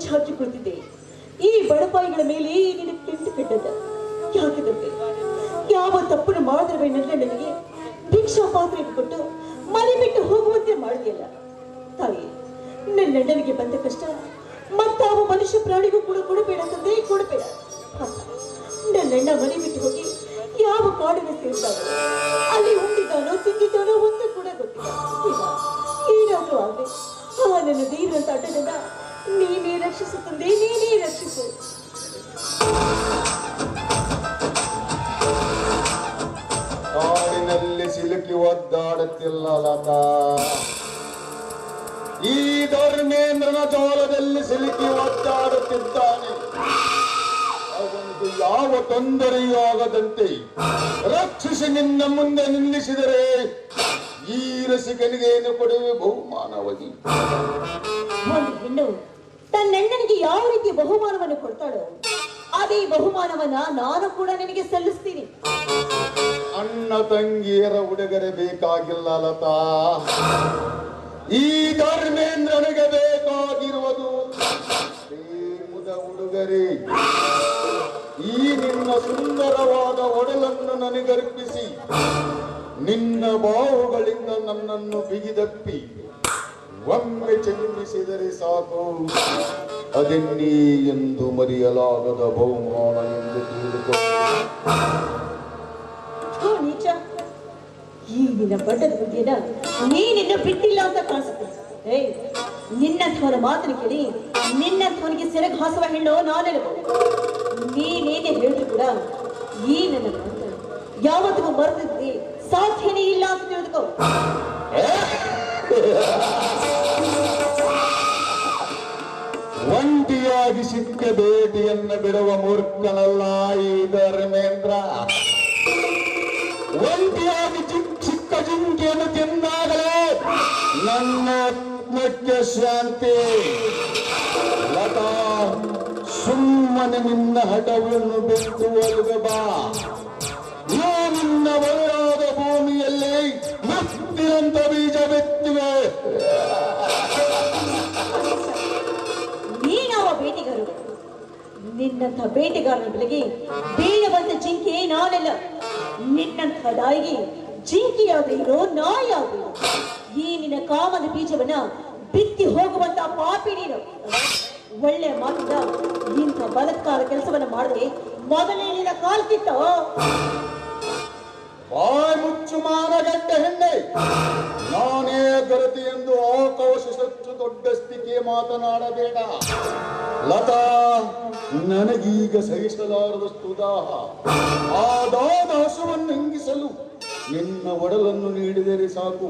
ಚಾಚಿ ಕುಳಿತಿದ್ದೆ. ಈ ಬಡಪಾಯಿಗಳ ಮೇಲೆ ನಿನ್ನ ಕೆಂಟು ಕೆಟ್ಟದ ಯಾಕೆ? ಯಾವ ತಪ್ಪನ್ನು ಮಾಡಿದ್ರೆ ನನಗೆ ಭಿಕ್ಷಾ ಪಾತ್ರೆ ಕೊಟ್ಟು ಮನೆ ಬಿಟ್ಟು ಹೋಗುವಂತೆ ಮಾಡಿದೆಯಲ್ಲ ತಾಯಿ. ನನ್ನಣ್ಣನಿಗೆ ಬಂದ ಕಷ್ಟ ಮತ್ತಾವ ಮನುಷ್ಯ ಪ್ರಾಣಿಗೂ ಕೂಡ ಕೊಡಬೇಡ ತಂದೆ, ಕೊಡಬೇಡ. ನನ್ನಣ್ಣ ಮನೆ ಬಿಟ್ಟು ಹೋಗಿ ಯಾವ ಕಾಡಿನ ಸೇರಿದಾಗ ಅಲ್ಲಿ ಉಂಡಿದ್ದಾನೋ ತಿಂದಿದ್ದಾನೋ ಒಂದು ಕೂಡ ಗೊತ್ತಿಲ್ಲ. ಏನಾದ್ರೂ ಆಗಲಿ ಆ ನನ್ನ ದೈವಂತ ಅಡ್ಡದಿಂದ ನೀನೇ ರಕ್ಷಿಸು ತಂದೆ, ನೀನೇ ರಕ್ಷಿಸು. ಕಾಡಿನಲ್ಲಿ ಸಿಲುಕಿ ಒದ್ದಾಡುತ್ತಿಲ್ಲ ಲತಾ, ಈ ಧರ್ಮೇಂದ್ರನ ಜಾಲದಲ್ಲಿ ಸಿಲುಕಿ ಒದ್ದಾಡುತ್ತಿದ್ದಾನೆ. ಅವನಿಗೆ ಯಾವ ತೊಂದರೆಯೂ ಆಗದಂತೆ ರಕ್ಷಿಸಿ ನಿನ್ನ ಮುಂದೆ ನಿಲ್ಲಿಸಿದರೆ ಈ ರಸಿಕನಿಗೆ ಏನು ಕೊಡುವೆ ಬಹುಮಾನವಾಗಿ? ಒಂದು ಹೆಣ್ಣು ತನ್ನಣ್ಣನಿಗೆ ಯಾವ ರೀತಿ ಬಹುಮಾನವನ್ನು ಕೊಡ್ತಾಳೋ ಅದೇ ಬಹುಮಾನವನ್ನ ನಾನು ಕೂಡ ನಿನಗೆ ಸಲ್ಲಿಸ್ತೀನಿ. ಅಣ್ಣ ತಂಗಿಯರ ಉಡುಗೊರೆ ಬೇಕಾಗಿಲ್ಲ ಲತಾ, ಈ ಧರ್ಮೇಂದ್ರನಿಗೆ ಬೇಕಾಗಿರುವುದು ಪ್ರೇಮದ ಉಡುಗೊರೆ. ಈ ನಿನ್ನ ಸುಂದರವಾದ ಒಡಲನ್ನು ನನಗರ್ಪಿಸಿ ನಿನ್ನ ಬಾಹುಗಳಿಂದ ನನ್ನನ್ನು ಬಿಗಿದಪ್ಪಿ ಒಮ್ಮೆ ಚುಂಬಿಸಿದರೆ ಸಾಕು. ಅದನ್ನೇ ಎಂದು ಮರೆಯಲಾಗದ ಬಹುಮಾನ ಎಂದು ನೀಚ, ಈ ನಿನ್ನ ಬಡ್ಡದ ಬುದ್ಧಿಯನ್ನ ನೀನಿನ್ನ ಬಿಟ್ಟಿಲ್ಲ ಅಂತ ಕಾಣಿಸುತ್ತೆ. ನಿನ್ನಂಥವರ ಮಾತನ್ನು ಕೇಳಿ ನಿನ್ನಂಥವನಿಗೆ ಸೆರಗು ಹಾಸುವ ಹೆಣ್ಣು ನಾನೆಲ್ಲ. ನೀನೇನೇ ಹೇಳಿದ್ರು ಕೂಡ ಈ ನನ್ನ ಯಾವತ್ತಿಗೂ ಮರೆದಿದ್ದೆ ಸಾಧ್ಯನೇ ಇಲ್ಲ ಅಂತ ತಿಳಿದುಕೋ. ಒಂಟಿಯಾಗಿ ಸಿಕ್ಕ ಭೇಟಿಯನ್ನು ಬಿಡುವ ಮೂರ್ಖನಲ್ಲ ಈ ಧರ್ಮೇಂದ್ರ. ಒಂಟಿಯಾಗಿ ಚಿಕ್ಕ ಜಿಂಕೆಯನ್ನು ತಿಂದಾಗಲೇ ನನ್ನ ಆತ್ಮಕ್ಕೆ ಶಾಂತಿ. ಲತಾ, ಸುಮ್ಮನೆ ನಿನ್ನ ಹಠವನ್ನು ಬಿಟ್ಟು ಒಳಗಬಾ. ನಿನ್ನ ಬಯಲಾದ ಭೂಮಿಯಲ್ಲಿ ಮುತ್ತಿನಂತ ಬೀಜ ಬಿತ್ತಿವೆ. ನೀನಾವ ಬೇಟೆಗಾರರು? ನಿನ್ನಂಥ ಬೇಟೆಗಾರನ ಬೆಲೆಗೆ ಬೀಳವಂತ ಜಿಂಕೆ ನಾನೆಲ್ಲ. ನಿನ್ನಂಥ ನಾಯಿಗೆ ಜಿಂಕೆಯಾದ್ರೂ ನಾಯಾದ್ರೂ ಈ ನಿನ್ನ ಕಾಮದ ಬೀಜವನ್ನ ಬಿತ್ತಿ ಹೋಗುವಂತ ಪಾಪಿ ನೀನು. ಒಳ್ಳೆಯ ಮಾತಿಂದ ಇಂಥ ಬಲತ್ಕಾರ ಕೆಲಸವನ್ನ ಮಾಡಿದ್ರೆ ಮೊದಲೇ ನಿನ್ನ ಕಾಲ್ ಕಿತ್ತ. ಬಾಯ್ ಮುಚ್ಚು ಮಾನಗಂಡ ಹೆಣ್ಣೆ, ನಾನೇ ಗರತಿ ಎಂದು ಆಕಾಶಿಸಚ್ಚು ದೊಡ್ಡ ಸ್ಥಿತಿಗೆ ಮಾತನಾಡಬೇಡ. ಲತಾ, ನನಗೀಗ ಸಹಿಸಲಾರದಷ್ಟು ದಾಹ. ಆ ದಾಹವನ್ನು ಹಿಂಗಿಸಲು ನಿನ್ನ ಒಡಲನ್ನು ನೀಡಿದರೆ ಸಾಕು.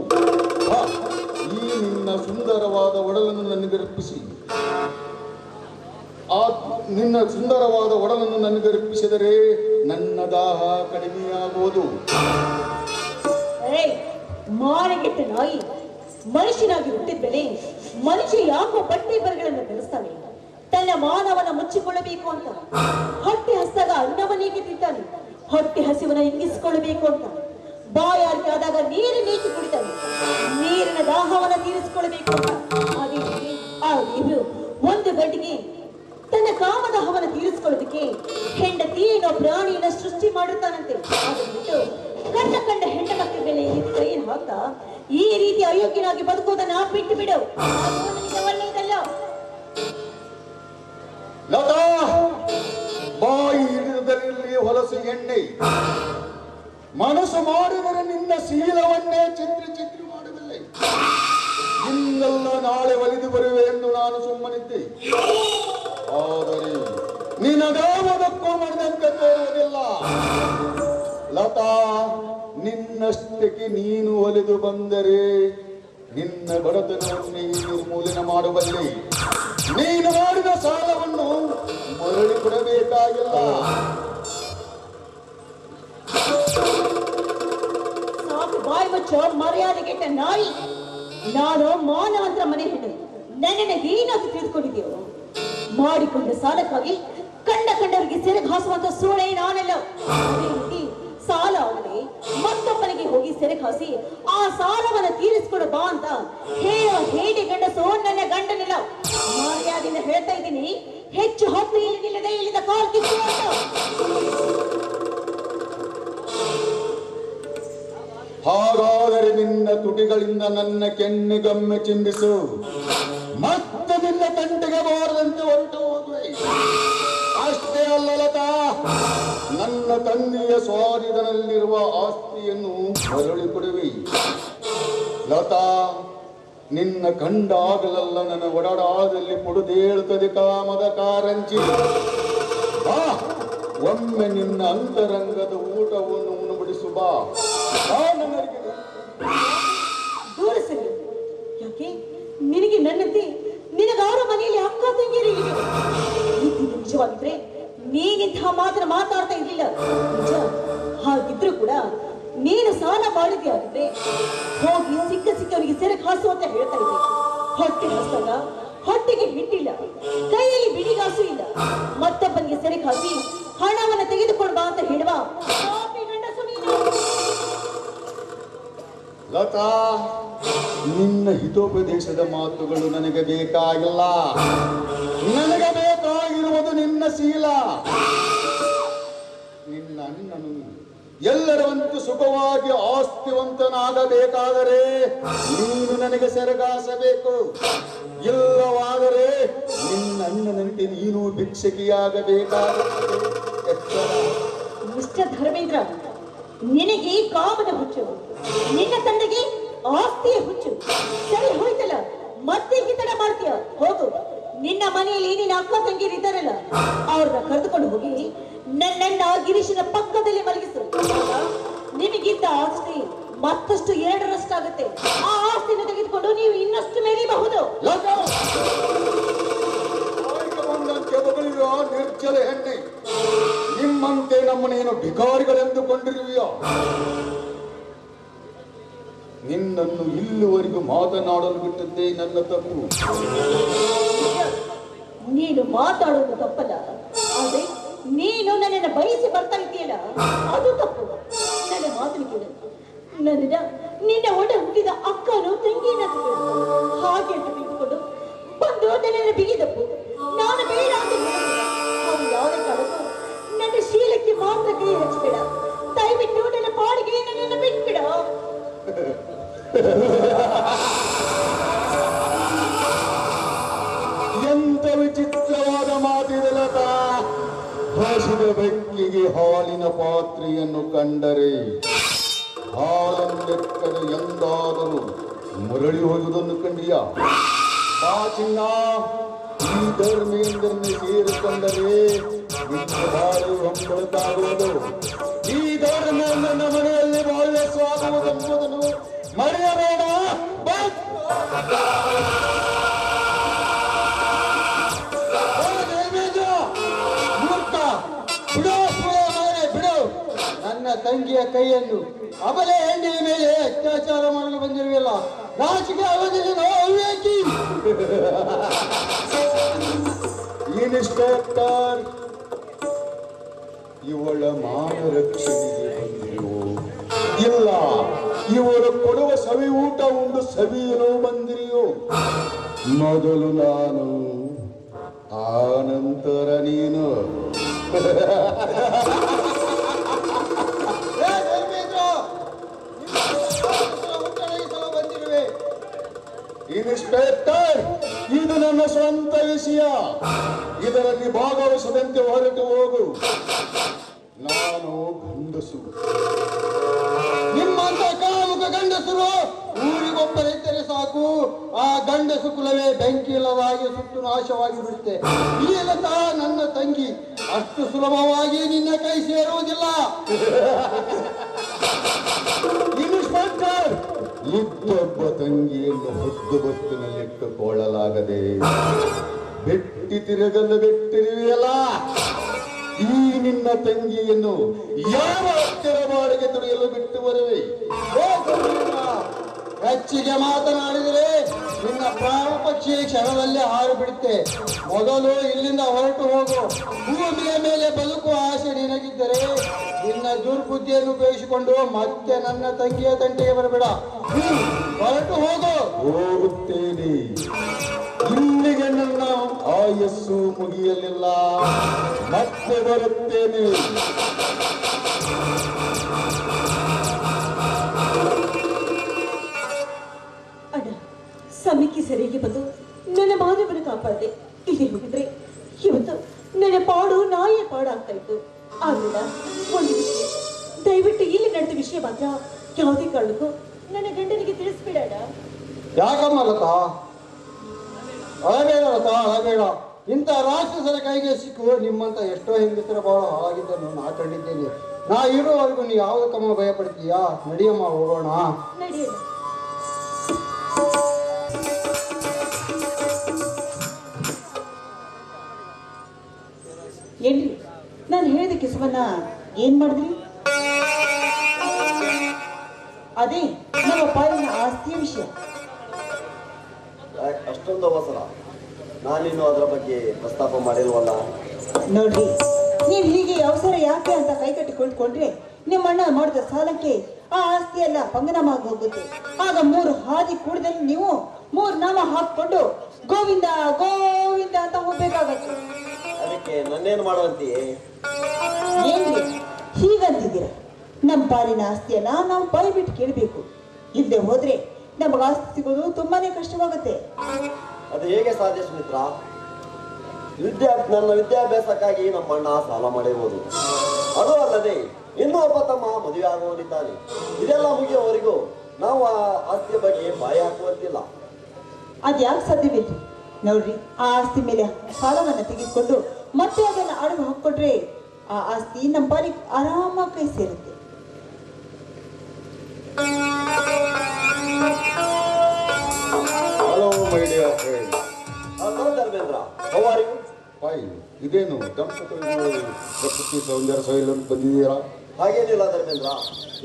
ಈ ನಿನ್ನ ಸುಂದರವಾದ ಒಡಲನ್ನು ನನಗರ್ಪಿಸಿ ನಿನ್ನ ಸುಂದರವಾದ ಒಡಲನ್ನು ನನಗರ್ಪಿಸಿದರೆ ನನ್ನ ದಾಹ ಕಡಿಮೆಯಾಗುವುದು. ಮಾನಗೆಟ್ಟ ನಾಯಿ, ಮನುಷ್ಯನಾಗಿ ಹುಟ್ಟಿದ್ಮೇಲೆ ಮನುಷ್ಯ ಯಾಕೋ ಬಟ್ಟೆ ಬರಗಳನ್ನು ಬೆಳೆಸ್ತಾನೆ? ತನ್ನ ಮಾನವನ ಮುಚ್ಚಿಕೊಳ್ಳಬೇಕು ಅಂತ. ಹೊಟ್ಟೆ ಹಸಿದಾಗ ಅನ್ನವನ್ನೇಕೆ ತಿಂತಾನೆ? ಹೊಟ್ಟೆ ಹಸಿವನ್ನ ಹಿಂಗಿಸಿಕೊಳ್ಳಬೇಕು ಅಂತ. ಬಾಯಾರಿಕೆ ಆದಾಗ ನೀರು ನೀಚಿ ಕುಡಿತಾನೆ. ನೀರಿನ ದಾಹವನ್ನ ತೀರಿಸಿಕೊಳ್ಳಬೇಕು ಅಂತ. ಅದೇ ಆ ದೇವರು ಒಂದು ಗಂಟೆಗೆ ತನ್ನ ಕಾಮದಾಹವನ್ನು ತೀರಿಸಿಕೊಳ್ಳೋದಕ್ಕೆ ಹೆಂಡತಿ ಏನೋ ಪ್ರಾಣಿಯನ್ನ ಸೃಷ್ಟಿ ಮಾಡುತ್ತಾನಂತೆ. ಬಿಟ್ಟು ಕಂಡ ಹೆಂಡ ಮಕ್ಕಳ ಮೇಲೆ ಕೈಯನ್ನು ಹಾಕ್ತಾ ಈ ರೀತಿ ಅಯೋಗ್ಯನಾಗಿ ಬದುಕೋದನ್ನ ಬಿಟ್ಟು ಬಿಡು. ಒಳ್ಳೆಯದಲ್ಲ. ಲತಾ, ಬಾಯಿ ಹಿಡಿದದಲ್ಲಿ ಹೊಲಸು ಎಣ್ಣೆ. ಮನಸ್ಸು ಮಾಡಿದರೆ ನಿನ್ನ ಶೀಲವನ್ನೇ ಚಿತ್ರಿ ಮಾಡಬಲ್ಲೆ. ಇನ್ನೆಲ್ಲ ನಾಳೆ ಒಲಿದು ಬರುವೆ ಎಂದು ನಾನು ಸುಮ್ಮನಿದ್ದೆ. ಆದರೆ ನಿನಗಾವದಕ್ಕೂ ಮಾಡಿದಂತೆ ತೋರುವುದಿಲ್ಲ. ಲತಾ, ನಿನ್ನಷ್ಟಕ್ಕೆ ನೀನು ಒಲಿದು ಬಂದರೆ ನಿನ್ನ ಬಡತನವನ್ನೇ ನಿರ್ಮೂಲನೆ ಮಾಡಬಲ್ಲೆ. ನೀನು ಮಾಡಿದ ಸಾಲವನ್ನು ಮರಳಿ ಕೊಡಬೇಕಾಗಿಲ್ಲ. ಸಾಕು ಬಾಯಿ ಮುಚ್ಚೋ ಮರ್ಯಾದೆಗೆಟ್ಟ ನಾಯಿ. ನಾನು ಮಾನವಂತರ ಮನೆ ಹೆಣ್ಣು. ನನ್ನನ್ನು ಏನಾಗಿ ತಿಳಿದುಕೊಂಡಿದ್ದೀಯೋ? ಮಾಡಿಕೊಂಡ ಸಾಲಕ್ಕಾಗಿ ಕಂಡವರಿಗೆ ಸೆರಗು ಹಾಸುವಂತ ಸೂಳೆ ನಾನೆಲ್ಲ. ಅದೇ ರೀತಿ ಸಾಲ ಆಗದೆ ಮತ್ತೊಬ್ಬನಿಗೆ ಹೋಗಿ ಸೆರಗು ಹಾಸಿ ಆ ಸಾಲವನ್ನು ತೀರಿಸಿಕೊಡು ಬಾ ಅಂತ ಹೇಳುವ ಹೇಡಿ ಗಂಡಸು ನನ್ನ ಗಂಡನಿಲ್ಲ. ಮರ್ಯಾದೆಯಿಂದ ಹೇಳ್ತಾ ಇದ್ದೀನಿ, ಹೆಚ್ಚು ಹೊತ್ತು ಇಲ್ಲಿ ನಿಲ್ಲದೆ ಇಲ್ಲಿಂದ ಕಾಲ್ ಕಿತ್ತು ಅಂತ. ಹಾಗಾದರೆ ನಿನ್ನ ತುಟಿಗಳಿಂದ ನನ್ನ ಕೆನ್ನಿಗೊಮ್ಮೆ ಚಿಂಬಿಸು, ಮತ್ತೆ ನಿನ್ನ ಕಂಟಿಗೆ ಬಾರದಂತೆ ಹೊರಟು ಹೋಗುವೆ. ಅಷ್ಟೇ ಅಲ್ಲ ಲತಾ, ನನ್ನ ತಂದೆಯ ಸ್ವಾಧೀನದಲ್ಲಿರುವ ಆಸ್ತಿಯನ್ನು ಮರಳಿ ಕೊಡುವೆ. ಲತಾ, ನಿನ್ನ ಕಂಡಾಗಲೆಲ್ಲ ನನ್ನ ಒಡಾಡದಲ್ಲಿ ಪುಡುದೇಳುತ್ತದೆ ಕಾಮದ ಕಾರಂಜಿ. ಬಾ, ಒಮ್ಮೆ ನಿನ್ನ ಅಂತರಂಗದ ಊಟವನ್ನು ಉಣಬಡಿಸು ಬಾ. ದೂರ ಸರಿ. ಯಾಕೆ ನಿನಗೆ ನನ್ನಂತೆ ನಿನಗಾರ ಮನೆಯಲ್ಲಿ ಅಕ್ಕ ತಂಗಿಯರು ನಿಜವಾಗಿದ್ರೆ ನೀನಿಂತಹ ಮಾತ್ರ ಮಾತಾಡ್ತಾ ಇರ್ಲಿಲ್ಲ. ನಿಜ. ಹಾಗಿದ್ರು ಕೂಡ ನೀನು ಸಾಲ ಮಾಡಿದ್ದೆ ಆಗಿದ್ರೆ ಹೋಗಿ ಸಿಕ್ಕವರಿಗೆ ಸೆರಕು ಹಾಸು ಅಂತ ಹೇಳ್ತಾ ಇದ್ದೆ. ಹೊಟ್ಟೆ ಹಸ್ದಾಗ ಹೊಟ್ಟೆಗೆ ಹಿಟ್ಟಿಲ್ಲ, ಕೈಯಲ್ಲಿ ಬಿಡಿಗಾಸು ಇಲ್ಲ, ಮತ್ತೊಬ್ಬನಿಗೆ ಸೆರಕು ಹಾಕಿ ಹಣವನ್ನು ತೆಗೆದುಕೊಂಡು ಬಾ ಅಂತ ಹೇಳುವ ಲತಾ, ನಿನ್ನ ಹಿತೋಪದೇಶದ ಮಾತುಗಳು ನನಗೆ ಬೇಕಾಗಿಲ್ಲ. ನನಗೆ ಬೇಕಾಗಿರುವುದು ನಿನ್ನ ಶೀಲ. ನಿನ್ನ ಅಣ್ಣನು ಎಲ್ಲರಂತೆ ಸುಖವಾಗಿ ಆಸ್ತಿವಂತನಾಗಬೇಕಾದರೆ ನೀನು ನನಗೆ ಸೆರಗಾಸಬೇಕು. ಇಲ್ಲವಾದರೆ ನಿನ್ನ ಅಣ್ಣನಂತೆ ನೀನು ಭಿಕ್ಷಕಿಯಾಗಬೇಕಾಗುತ್ತದೆ. ಎಚ್ಚರ. ಮಿಸ್ಟರ್ ಧರ್ಮೇಂದ್ರ, ನಿನಗೆ ಕಾಮದ ಹುಚ್ಚು, ನಿನ್ನ ತಂದೆಗೆ ಆಸ್ತಿಯ ಹುಚ್ಚು. ಸರಿ ಹೋಯ್ತಲ್ಲ, ಮತ್ತೆ ಹಿತಡ ಮಾಡ್ತೀಯ. ಹೋಗು, ನಿನ್ನ ಮನೆಯಲ್ಲಿ ನಿನ್ನ ಅಕ್ಕ ತಂಗಿರಿದ್ದಾರಲ್ಲ ಅವ್ರನ್ನ ಕರೆದುಕೊಂಡು ಹೋಗಿ ನನ್ನಣ್ಣ ಗಿರೀಶನ ಪಕ್ಕದಲ್ಲಿ ಮಲಗಿಸು. ನಿಮಗಿದ್ದ ಆಸ್ತಿ ಮತ್ತಷ್ಟು 2ರಷ್ಟಾಗುತ್ತೆ. ಆ ಆಸ್ತಿನ ತೆಗೆದುಕೊಂಡು ನೀವು ಇನ್ನಷ್ಟು ಮೆರೀಬಹುದು. ನಿರ್ಜಲ ಹೆಣ್ಣೆ, ನಿಮ್ಮಂತೆ ನಮ್ಮನೇನು ಭಿಕಾರಿಗಳೆಂದುಕೊಂಡಿರುವೆಯೋ? ನಿನ್ನನ್ನು ಇಲ್ಲಿವರೆಗೂ ಮಾತನಾಡಲು ಬಿಟ್ಟದ್ದೇ ನನ್ನ ತಪ್ಪು. ನೀನು ಮಾತಾಡೋದು ತಪ್ಪಲ್ಲ, ಆದ್ರೆ ನೀನು ನನ್ನನ್ನು ಬಯಸಿ ಬರ್ತಾ ಇದೆಯಲ್ಲ ಅದು ತಪ್ಪು. ನನ್ನ ಮಾತನ್ನು ಕೇಳು. ನಿನ್ನ ಒಡ ಹುಟ್ಟಿದ ಅಕ್ಕನು ತಂಗಿನ ಹಾಗೆ ಅಂತ ಬಿಟ್ಟುಕೊಂಡು ಬಂದು ನನ್ನನ್ನು ಬಿಗಿದಪ್ಪು. ನಾನು ಬೇಡ ಅಂತ ಅವ್ರು ಯಾವುದೇ ಕಾಲಕ್ಕೂ ನನ್ನ ಶೀಲಕ್ಕೆ ಮಾತ್ರ ಕೈ ಹಚ್ಚಬೇಡ. ದಯವಿಟ್ಟು ನನ್ನ ಪಾಡಿಗೆ ನನ್ನನ್ನು ಬಿಟ್ಬಿಡ. ಎಂತ ವಿಚಿತ್ರವಾದ ಮಾತಿದಲತ. ಹಸಿದ ಬೆಕ್ಕಿಗೆ ಹಾಲಿನ ಪಾತ್ರೆಯನ್ನು ಕಂಡರೆ ಹಾಲನ್ನೆಕ್ಕದ ಎಂದಾದರೂ ಮುರಳಿ ಹೋಗುವುದನ್ನು ಕಂಡಿಯ? ಬಾ ಚಿನ್ನ, ಈ ಧರ್ಮೇಂದ್ರನ್ನು ಸೇರಿಕೊಂಡರೆ ಬಾಳಿ ಹೊಂಬಳಕಾಗುವುದು. ಈ ಧರ್ಮೇಂದ್ರನ ಮನೆಯಲ್ಲಿ ಬಾಳ್ಯ ಸ್ವಾಗುವುದೆಂಬುದನ್ನು ಮರೆಯಬೇಡ. ಬಿಡು ನನ್ನ ತಂಗಿಯ ಕೈಯನ್ನು. ಅಬಲೆ ಹೆಣ್ಣಿನ ಮೇಲೆ ಅತ್ಯಾಚಾರ ಮಾಡಲು ಬಂದಿರುವಿಲ್ಲ. ನಾಚಿಕೆ ಅವಧಿಯನ್ನು ಅವ್ಯಾಕಿ. ಇನ್ಸ್ಪೆಕ್ಟರ್, ಇವಳ ಮಾನ ರಕ್ಷಣೆಗೆ ಬಂದಿರೋ ಇಲ್ಲ ಇವಳು ಕೊಡುವ ಸವಿ ಊಟ ಉಂಡು ಸವಿಯಲು ಬಂದಿರಿಯೋ? ಮೊದಲು ನಾನು, ಆನಂತರ ನೀನು. ಇನ್ಸ್ಪೆಕ್ಟರ್, ಇದು ನನ್ನ ಸ್ವಂತ ವಿಷಯ. ಇದರಲ್ಲಿ ಭಾಗವಹಿಸದಂತೆ ಹೊರಟು ಹೋಗು. ನಾನು ಗಂಡಸು. ನಿಮ್ಮಂತ ಕಾಮುಕ ಗಂಡಸರು ಊರಿಗೊಬ್ಬರಿದ್ದರೆ ಸಾಕು, ಆ ಗಂಡಸು ಕುಲವೇ ಬೆಂಕಿ ಇಲ್ಲದಾಗಿ ಸುಟ್ಟು ನಾಶವಾಗಿ ಬಿಡುತ್ತೆ. ಈ ಲತಾ ನನ್ನ ತಂಗಿ, ಅಷ್ಟು ಸುಲಭವಾಗಿ ನಿನ್ನ ಕೈ ಸೇರುವುದಿಲ್ಲ. ಇನ್ಸ್ಪೆಕ್ಟರ್, ಇದ್ದೊಬ್ಬ ತಂಗಿಯನ್ನು ಹೊದ್ದು ಬಸ್ತಿನಲ್ಲಿಟ್ಟುಕೊಳ್ಳಲಾಗದೆ ಬೆಟ್ಟಿ ತಿರುಗಲು ಬಿಟ್ಟಿರುವೆಯಲ್ಲ, ಈ ನಿನ್ನ ತಂಗಿಯನ್ನು ಯಾವ ಅಕ್ಷರ ಬಾಡಿಗೆ ತುಳಿಯಲು ಬಿಟ್ಟು ಬರುವೆ? ಹೆಚ್ಚಿಗೆ ಮಾತನಾಡಿದರೆ ನಿನ್ನ ಪ್ರಾಣ ಪಕ್ಷಿ ಕ್ಷಣದಲ್ಲೇ ಹಾರು ಬಿಡುತ್ತೆ. ಮೊದಲು ಇಲ್ಲಿಂದ ಹೊರಟು ಹೋಗು. ಭೂಮಿಯ ಮೇಲೆ ಬದುಕುವ ಆಸೆ ನಿನಗಿದ್ದರೆ ನಿನ್ನ ದುರ್ಬುದ್ಧಿಯನ್ನು ಉಪಯೋಗಿಸಿಕೊಂಡು ಮತ್ತೆ ನನ್ನ ತಂಗಿಯ ತಂಟೆಗೆ ಬರಬೇಡ. ಹೊರಟು ಹೋಗು. ಹೋಗುತ್ತೇನೆ. ಇಲ್ಲಿಗೆ ನನ್ನ ಆಯಸ್ಸು ಮುಗಿಯಲಿಲ್ಲ, ಮತ್ತೆ ಬರುತ್ತೇನೆ. ಅಣ್ಣ, ಸಮಯಕ್ಕೆ ಸರಿಯಾಗಿ ಬಂದು ನನ್ನ ಮಾನವನ ಕಾಪಾಡಿದೆ. ಇಲ್ಲಿ ಹೋಗಿದ್ರೆ ಇವತ್ತು ನನ್ನ ಪಾಡು ನಾಯಿಯ ಪಾಡಾಗ್ತಾ ಇತ್ತು. ಆದ್ರಿಂದ ಒಂದು ವಿಷಯ, ದಯವಿಟ್ಟು ಇಲ್ಲಿ ನಡೆದ ವಿಷಯ ಮಾತ್ರ ಯಾವುದೇ ಕಾರಣಕ್ಕೂ ನನ್ನ ಗಂಡನಿಗೆ ತಿಳಿಸ್ಬೇಡ ಅಣ್ಣ. ಯಾಕಮ್ಮ ಲತಾ, ಅಳಬೇಡ ಲತಾ, ಅಳಬೇಡ. ಇಂಥ ರಾಕ್ಷಸರ ಕೈಗೆ ಸಿಕ್ಕು ನಿಮ್ಮಂತ ಎಷ್ಟೋ ಹೆಂಗಸರ ಬಹಳ ಹಾಳಾಗಿದ್ದನ್ನು ನಾ ಕಂಡಿದ್ದೇನೆ. ನಾ ಇರುವವರೆಗೂ ನೀವು ಯಾವುದಕ್ಕಮ್ಮ ಭಯ ಪಡ್ತೀಯಾ? ನಡಿಯಮ್ಮ, ಹೋಗೋಣ. ನಡೆಯೋಣ. ಏನ್ರಿ, ನಾನು ಹೇಳಿದ ಕೆಲಸವನ್ನ ಏನ್ ಮಾಡಿದ್ರಿ? ಅದೇ ನಮ್ಮ ಪಾಲಿನ ಆಸ್ತಿಯ ವಿಷಯ. ಅಷ್ಟೊಂದು ಅವಸರ? ನಾನಿನ್ನು ಅದರ ಬಗ್ಗೆ ಪ್ರಸ್ತಾಪ ಮಾಡಿಲ್ವಲ್ಲ. ನೋಡ್ರಿ, ನೀವು ಹೀಗೆ ಅವಸರ ಯಾಕೆ ಅಂತ ಕೈಕಟ್ಟಿ ಕುಳಿತುಕೊಂಡ್ರೆ ನಿಮ್ಮ ಅಣ್ಣ ಮಾಡಿದ ಸಾಲಕ್ಕೆ ಆ ಆಸ್ತಿ ಎಲ್ಲ ಪಂಗನಮಾಗಿ ಹೋಗುತ್ತೆ. ಆಗ 3 ಹಾದಿ ಕೂಡದಲ್ಲಿ ನೀವು 3 ನಾಮ ಹಾಕೊಂಡು ಗೋವಿಂದ ಗೋವಿಂದ ಅಂತ ಹೋಗ್ಬೇಕಾಗತ್ತೆ. ಅದಕ್ಕೆ ನನ್ನೇನು ಮಾಡುವಂತೆಯೇ? ಏನ್ರಿ ಹೀಗಂತಿದ್ದೀರ? ನಮ್ಮ ಪಾಲಿನ ಆಸ್ತಿಯನ್ನ ನಾವು ಬಾಯಿ ಬಿಟ್ಟು ಕೇಳಬೇಕು. ಇಲ್ಲದೆ ಹೋದ್ರೆ ನಮಗೆ ಆಸ್ತಿ ಸಿಗೋದು ತುಂಬಾನೇ ಕಷ್ಟವಾಗುತ್ತೆ. ಅದು ಹೇಗೆ ಸಾಧ್ಯ ಸುಮಿತ್ರ? ನನ್ನ ವಿದ್ಯಾಭ್ಯಾಸಕ್ಕಾಗಿ ನಮ್ಮ ಅಣ್ಣ ಸಾಲ ಮಾಡಿರುವುದು. ಅದು ಅಲ್ಲದೆ ಇನ್ನೂ ಒಬ್ಬ ತಮ್ಮ ಮದುವೆ ಆಗುವನಿದ್ದಾನೆ. ಇದೆಲ್ಲ ಮುಗಿಯುವವರೆಗೂ ನಾವು ಆ ಆಸ್ತಿಯ ಬಗ್ಗೆ ಬಾಯಿ ಹಾಕುವಂತಿಲ್ಲ. ಅದ್ಯಾಕೆ ಸಾಧ್ಯವಿಲ್ರಿ? ನೋಡ್ರಿ, ಆ ಆಸ್ತಿ ಮೇಲೆ ಸಾಲವನ್ನ ತೆಗೆದುಕೊಂಡು ಮತ್ತೆ ಅದನ್ನ ಅಡಗು ಹಾಕೊಟ್ರೆ ಆ ಆಸ್ತಿ ನಮ್ಮ ಪಾಲಿಗೆ ಆರಾಮಾಗಿ ಕೈ ಸೇರುತ್ತೆ. Hello my dear friend. Hello Dharmendra, how are you? Fine. ಇದೇನು ದಂಪತಿಗಳು ಪ್ರಕೃತಿ ಸೌಂದರ್ಯ ಸೈಲನ್ನು ಬಂದಿದ್ದೀರಾ? ಹಾಗೇನಿಲ್ಲ ಧರ್ಮೇಂದ್ರ,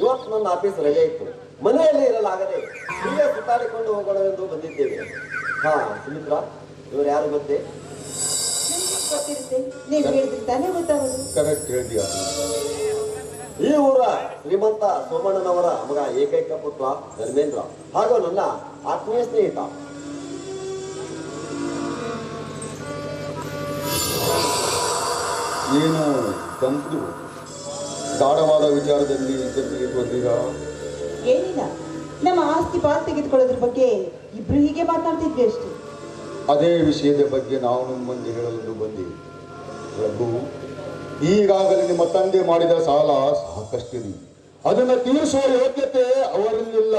ಇವತ್ತು ನನ್ನ ಆಫೀಸ್ ರಜೆ ಇತ್ತು. ಮನೆಯಲ್ಲಿ ಇರಲಾಗದೆ ಹೀಗೆ ಸುತ್ತಾಡಿಕೊಂಡು ಹೋಗೋಣವೆಂದು ಬಂದಿದ್ದೇವೆ. ಹಾ ಸುಮಿತ್ರ, ಇವರು ಯಾರು ಗೊತ್ತೇ? ಗೊತ್ತಿರುತ್ತೆ, ನೀವು ಹೇಳಿದ್ರೆ ತಾನೇ ಗೊತ್ತಾಗೋದು. ಕರೆಕ್ಟ್ ಹೇಳಿದ್ಯಾ? ಈ ಊರ ಶ್ರೀಮಂತ ಸೋಮಣ್ಣನವರ ಮಗ ಏಕೈಕ ಪುತ್ರ ಧರ್ಮೇಂದ್ರ, ಹಾಗೂ ನನ್ನ ಆತ್ಮೀಯ ಸ್ನೇಹಿತ. ಏನು ತಂದು ಗಾಢವಾದ ವಿಚಾರದಲ್ಲಿ ಜೊತೆಗೆ ಬಂದಿರಾ? ಏನಿಲ್ಲ, ನಮ್ಮ ಆಸ್ತಿ ಪಾಲು ತೆಗೆದುಕೊಳ್ಳೋದ್ರ ಬಗ್ಗೆ ಇಬ್ರು ಹೀಗೆ ಮಾತಾಡ್ತಿದ್ವಿ ಅಷ್ಟೇ. ಅದೇ ವಿಷಯದ ಬಗ್ಗೆ ನಾವು ನಿಮ್ಮ ಮುಂದೆ ಹೇಳಲು ಬಂದೆವು. ರಘು, ಈಗಾಗಲೇ ನಿಮ್ಮ ತಂದೆ ಮಾಡಿದ ಸಾಲ ಸಾಕಷ್ಟಿದೆ. ಅದನ್ನು ತೀರಿಸುವ ಯೋಗ್ಯತೆ ಅವರಲ್ಲಿಲ್ಲ.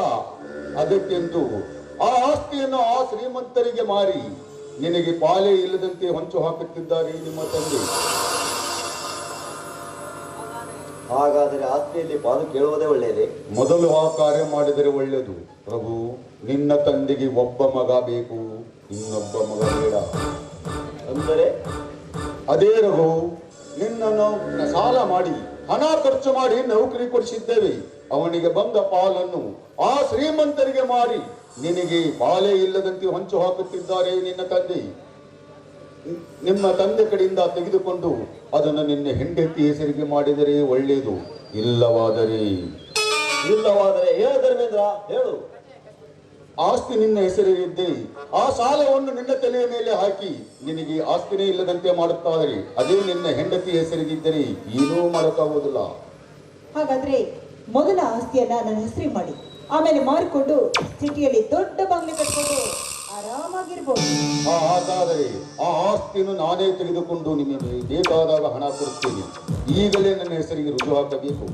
ಅದಕ್ಕೆಂದು ಆ ಆಸ್ತಿಯನ್ನು ಆ ಶ್ರೀಮಂತರಿಗೆ ಮಾರಿ ನಿನಗೆ ಪಾಲೇ ಇಲ್ಲದಂತೆ ಹೊಂಚು ಹಾಕುತ್ತಿದ್ದಾರೆ ನಿಮ್ಮ ತಂದೆ. ಹಾಗಾದರೆ ಆಸ್ತಿಯಲ್ಲಿ ಪಾಲು ಕೇಳುವುದೇ ಒಳ್ಳೆಯದೇ? ಮೊದಲು ಆ ಕಾರ್ಯ ಮಾಡಿದರೆ ಒಳ್ಳೆಯದು. ಪ್ರಭು, ನಿನ್ನ ತಂದೆಗೆ ಒಬ್ಬ ಮಗ ಬೇಕು, ಇನ್ನೊಬ್ಬ ಮಗ ಬೇಡ. ಅಂದರೆ? ಅದೇ ರಘು, ನಿನ್ನನ್ನು ಸಾಲ ಮಾಡಿ ಹಣ ಖರ್ಚು ಮಾಡಿ ನೌಕರಿ ಕೊಡಿಸಿದ್ದೇವೆ. ಅವನಿಗೆ ಬಂದ ಪಾಲನ್ನು ಆ ಶ್ರೀಮಂತರಿಗೆ ಮಾರಿ ನಿನಗೆ ಪಾಲೇ ಇಲ್ಲದಂತೆ ಹೊಂಚು ಹಾಕುತ್ತಿದ್ದಾರೆ ನಿನ್ನ ತಂದೆ. ನಿಮ್ಮ ತಂದೆ ಕಡೆಯಿಂದ ತೆಗೆದುಕೊಂಡು ಅದನ್ನು ನಿನ್ನ ಹೆಂಡತಿ ಹೆಸರಿಗೆ ಮಾಡಿದರೆ ಒಳ್ಳೆಯದು. ಇಲ್ಲವಾದರೆ ಹೇಳು ಧರ್ಮೇಂದ್ರ, ಹೇಳು. ಆಸ್ತಿ ನಿನ್ನ ಹೆಸರಿದ್ದೆ ಆ ಸಾಲವನ್ನು ನಿನ್ನ ತಲೆಯ ಮೇಲೆ ಹಾಕಿ ನಿನಗೆ ಆಸ್ತಿನೇ ಇಲ್ಲದಂತೆ ಮಾಡುತ್ತಾರೆ. ಅದೇ ನಿನ್ನ ಹೆಂಡತಿ ಹೆಸರಿಗಿದ್ದರೆ ಏನೂ ಮಾಡೋಕ್ಕಾಗುವುದಿಲ್ಲ. ಹಾಗಾದ್ರೆ ಮೊದಲ ಆಸ್ತಿಯನ್ನ ನನ್ನ ಹೆಸರಿಗೆ ಮಾಡಿ, ಆಮೇಲೆ ಮಾರಿಕೊಂಡು ಸಿಟಿಯಲ್ಲಿ ದೊಡ್ಡ ಬಂಗ್ಲೆ ಕಟ್ಕೊಂಡು ಆರಾಮಾಗಿರ್ಬೋದು. ಹಾಗಾದರೆ ಆ ಆಸ್ತಿಯನ್ನು ನಾನೇ ತೆಗೆದುಕೊಂಡು ನಿಮಗೆ ಬೇಕಾದಾಗ ಹಣ ಕೊಡುತ್ತೇನೆ. ಈಗಲೇ ನನ್ನ ಹೆಸರಿಗೆ ರುಜು ಹಾಕಬೇಕು.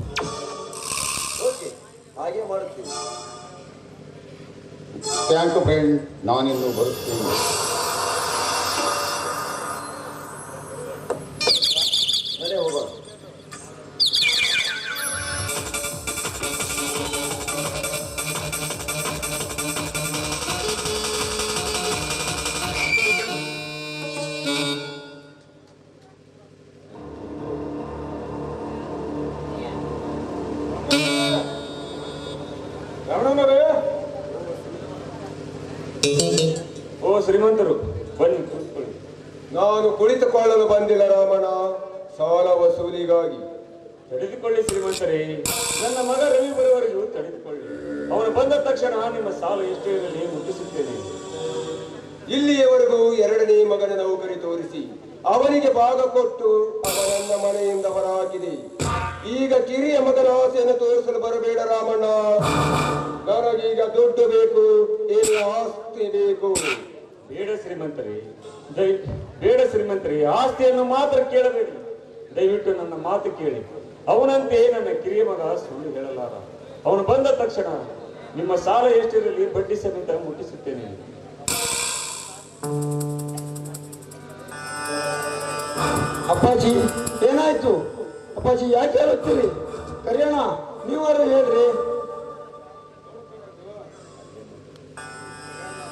ಓಕೆ, ಹಾಗೆ ಮಾಡುತ್ತೀನಿ. ಥ್ಯಾಂಕ್ ಯು ಫ್ರೆಂಡ್, ನಾನಿನ್ನು ಬರುತ್ತೇನೆ. ನಡೆ ಹೋಗೋಣ. ಓ ಶ್ರೀಮಂತರು, ಬನ್ನಿ ಕೂತ್ಕೊಳ್ಳಿ. ನಾನು ಕುಳಿತುಕೊಳ್ಳಲು ಬಂದಿಲ್ಲ ರಾಮಣ್ಣ, ಸಾಲ ವಸೂಲಿಗಾಗಿ. ತಡೆದುಕೊಳ್ಳಿ ಶ್ರೀಮಂತರೇ, ನನ್ನ ಮಗ ರವಿ ಬರುವವರೆಗೂ ತಡೆದುಕೊಳ್ಳಿ. ಅವನು ಬಂದ ತಕ್ಷಣ ನಿಮ್ಮ ಸಾಲ ಎಷ್ಟೇ ಇರಲಿ ಮುಟ್ಟಿಸುತ್ತೇನೆ. ಇಲ್ಲಿಯವರೆಗೂ ಎರಡನೇ ಮಗನ ನೌಕರಿ ತೋರಿಸಿ ಅವನಿಗೆ ಭಾಗ ಕೊಟ್ಟು ಅವನನ್ನ ಮನೆಯಿಂದ ಹೊರಹಾಕಿದೆ. ಈಗ ಕಿರಿಯ ಮಗನ ಆಸೆಯನ್ನು ತೋರಿಸಲು ಬರಬೇಡ ರಾಮಣ್ಣ. ನನಗೀಗ ದುಡ್ಡು ಬೇಕು, ಏನು ಆಸ್ತಿ ಬೇಕು. ಬೇಡ ಶ್ರೀಮಂತರೇ, ಬೇಡ ಶ್ರೀಮಂತರೇ, ಆಸ್ತಿಯನ್ನು ಮಾತ್ರ ಕೇಳಬೇಡಿ. ದಯವಿಟ್ಟು ನನ್ನ ಮಾತು ಕೇಳಿ. ಅವನಂತೆ ನನ್ನ ಕಿರಿಯ ಮಗ ಸುಳ್ಳು ಹೇಳಲಾರ. ಅವನು ಬಂದ ತಕ್ಷಣ ನಿಮ್ಮ ಸಾಲ ಎಷ್ಟಿರಲಿ ಬಡ್ಡಿ ಸಮೇತ ಮುಟ್ಟಿಸುತ್ತೇನೆ. ಅಪ್ಪಾಜಿ ಏನಾಯ್ತು? ಅಪ್ಪಾಜಿ ಯಾಕೆ ಹೇಳುತ್ತೀರಿ? ಕರಿಯಣ್ಣ ನೀವಾರು ಹೇಳ್ರಿ.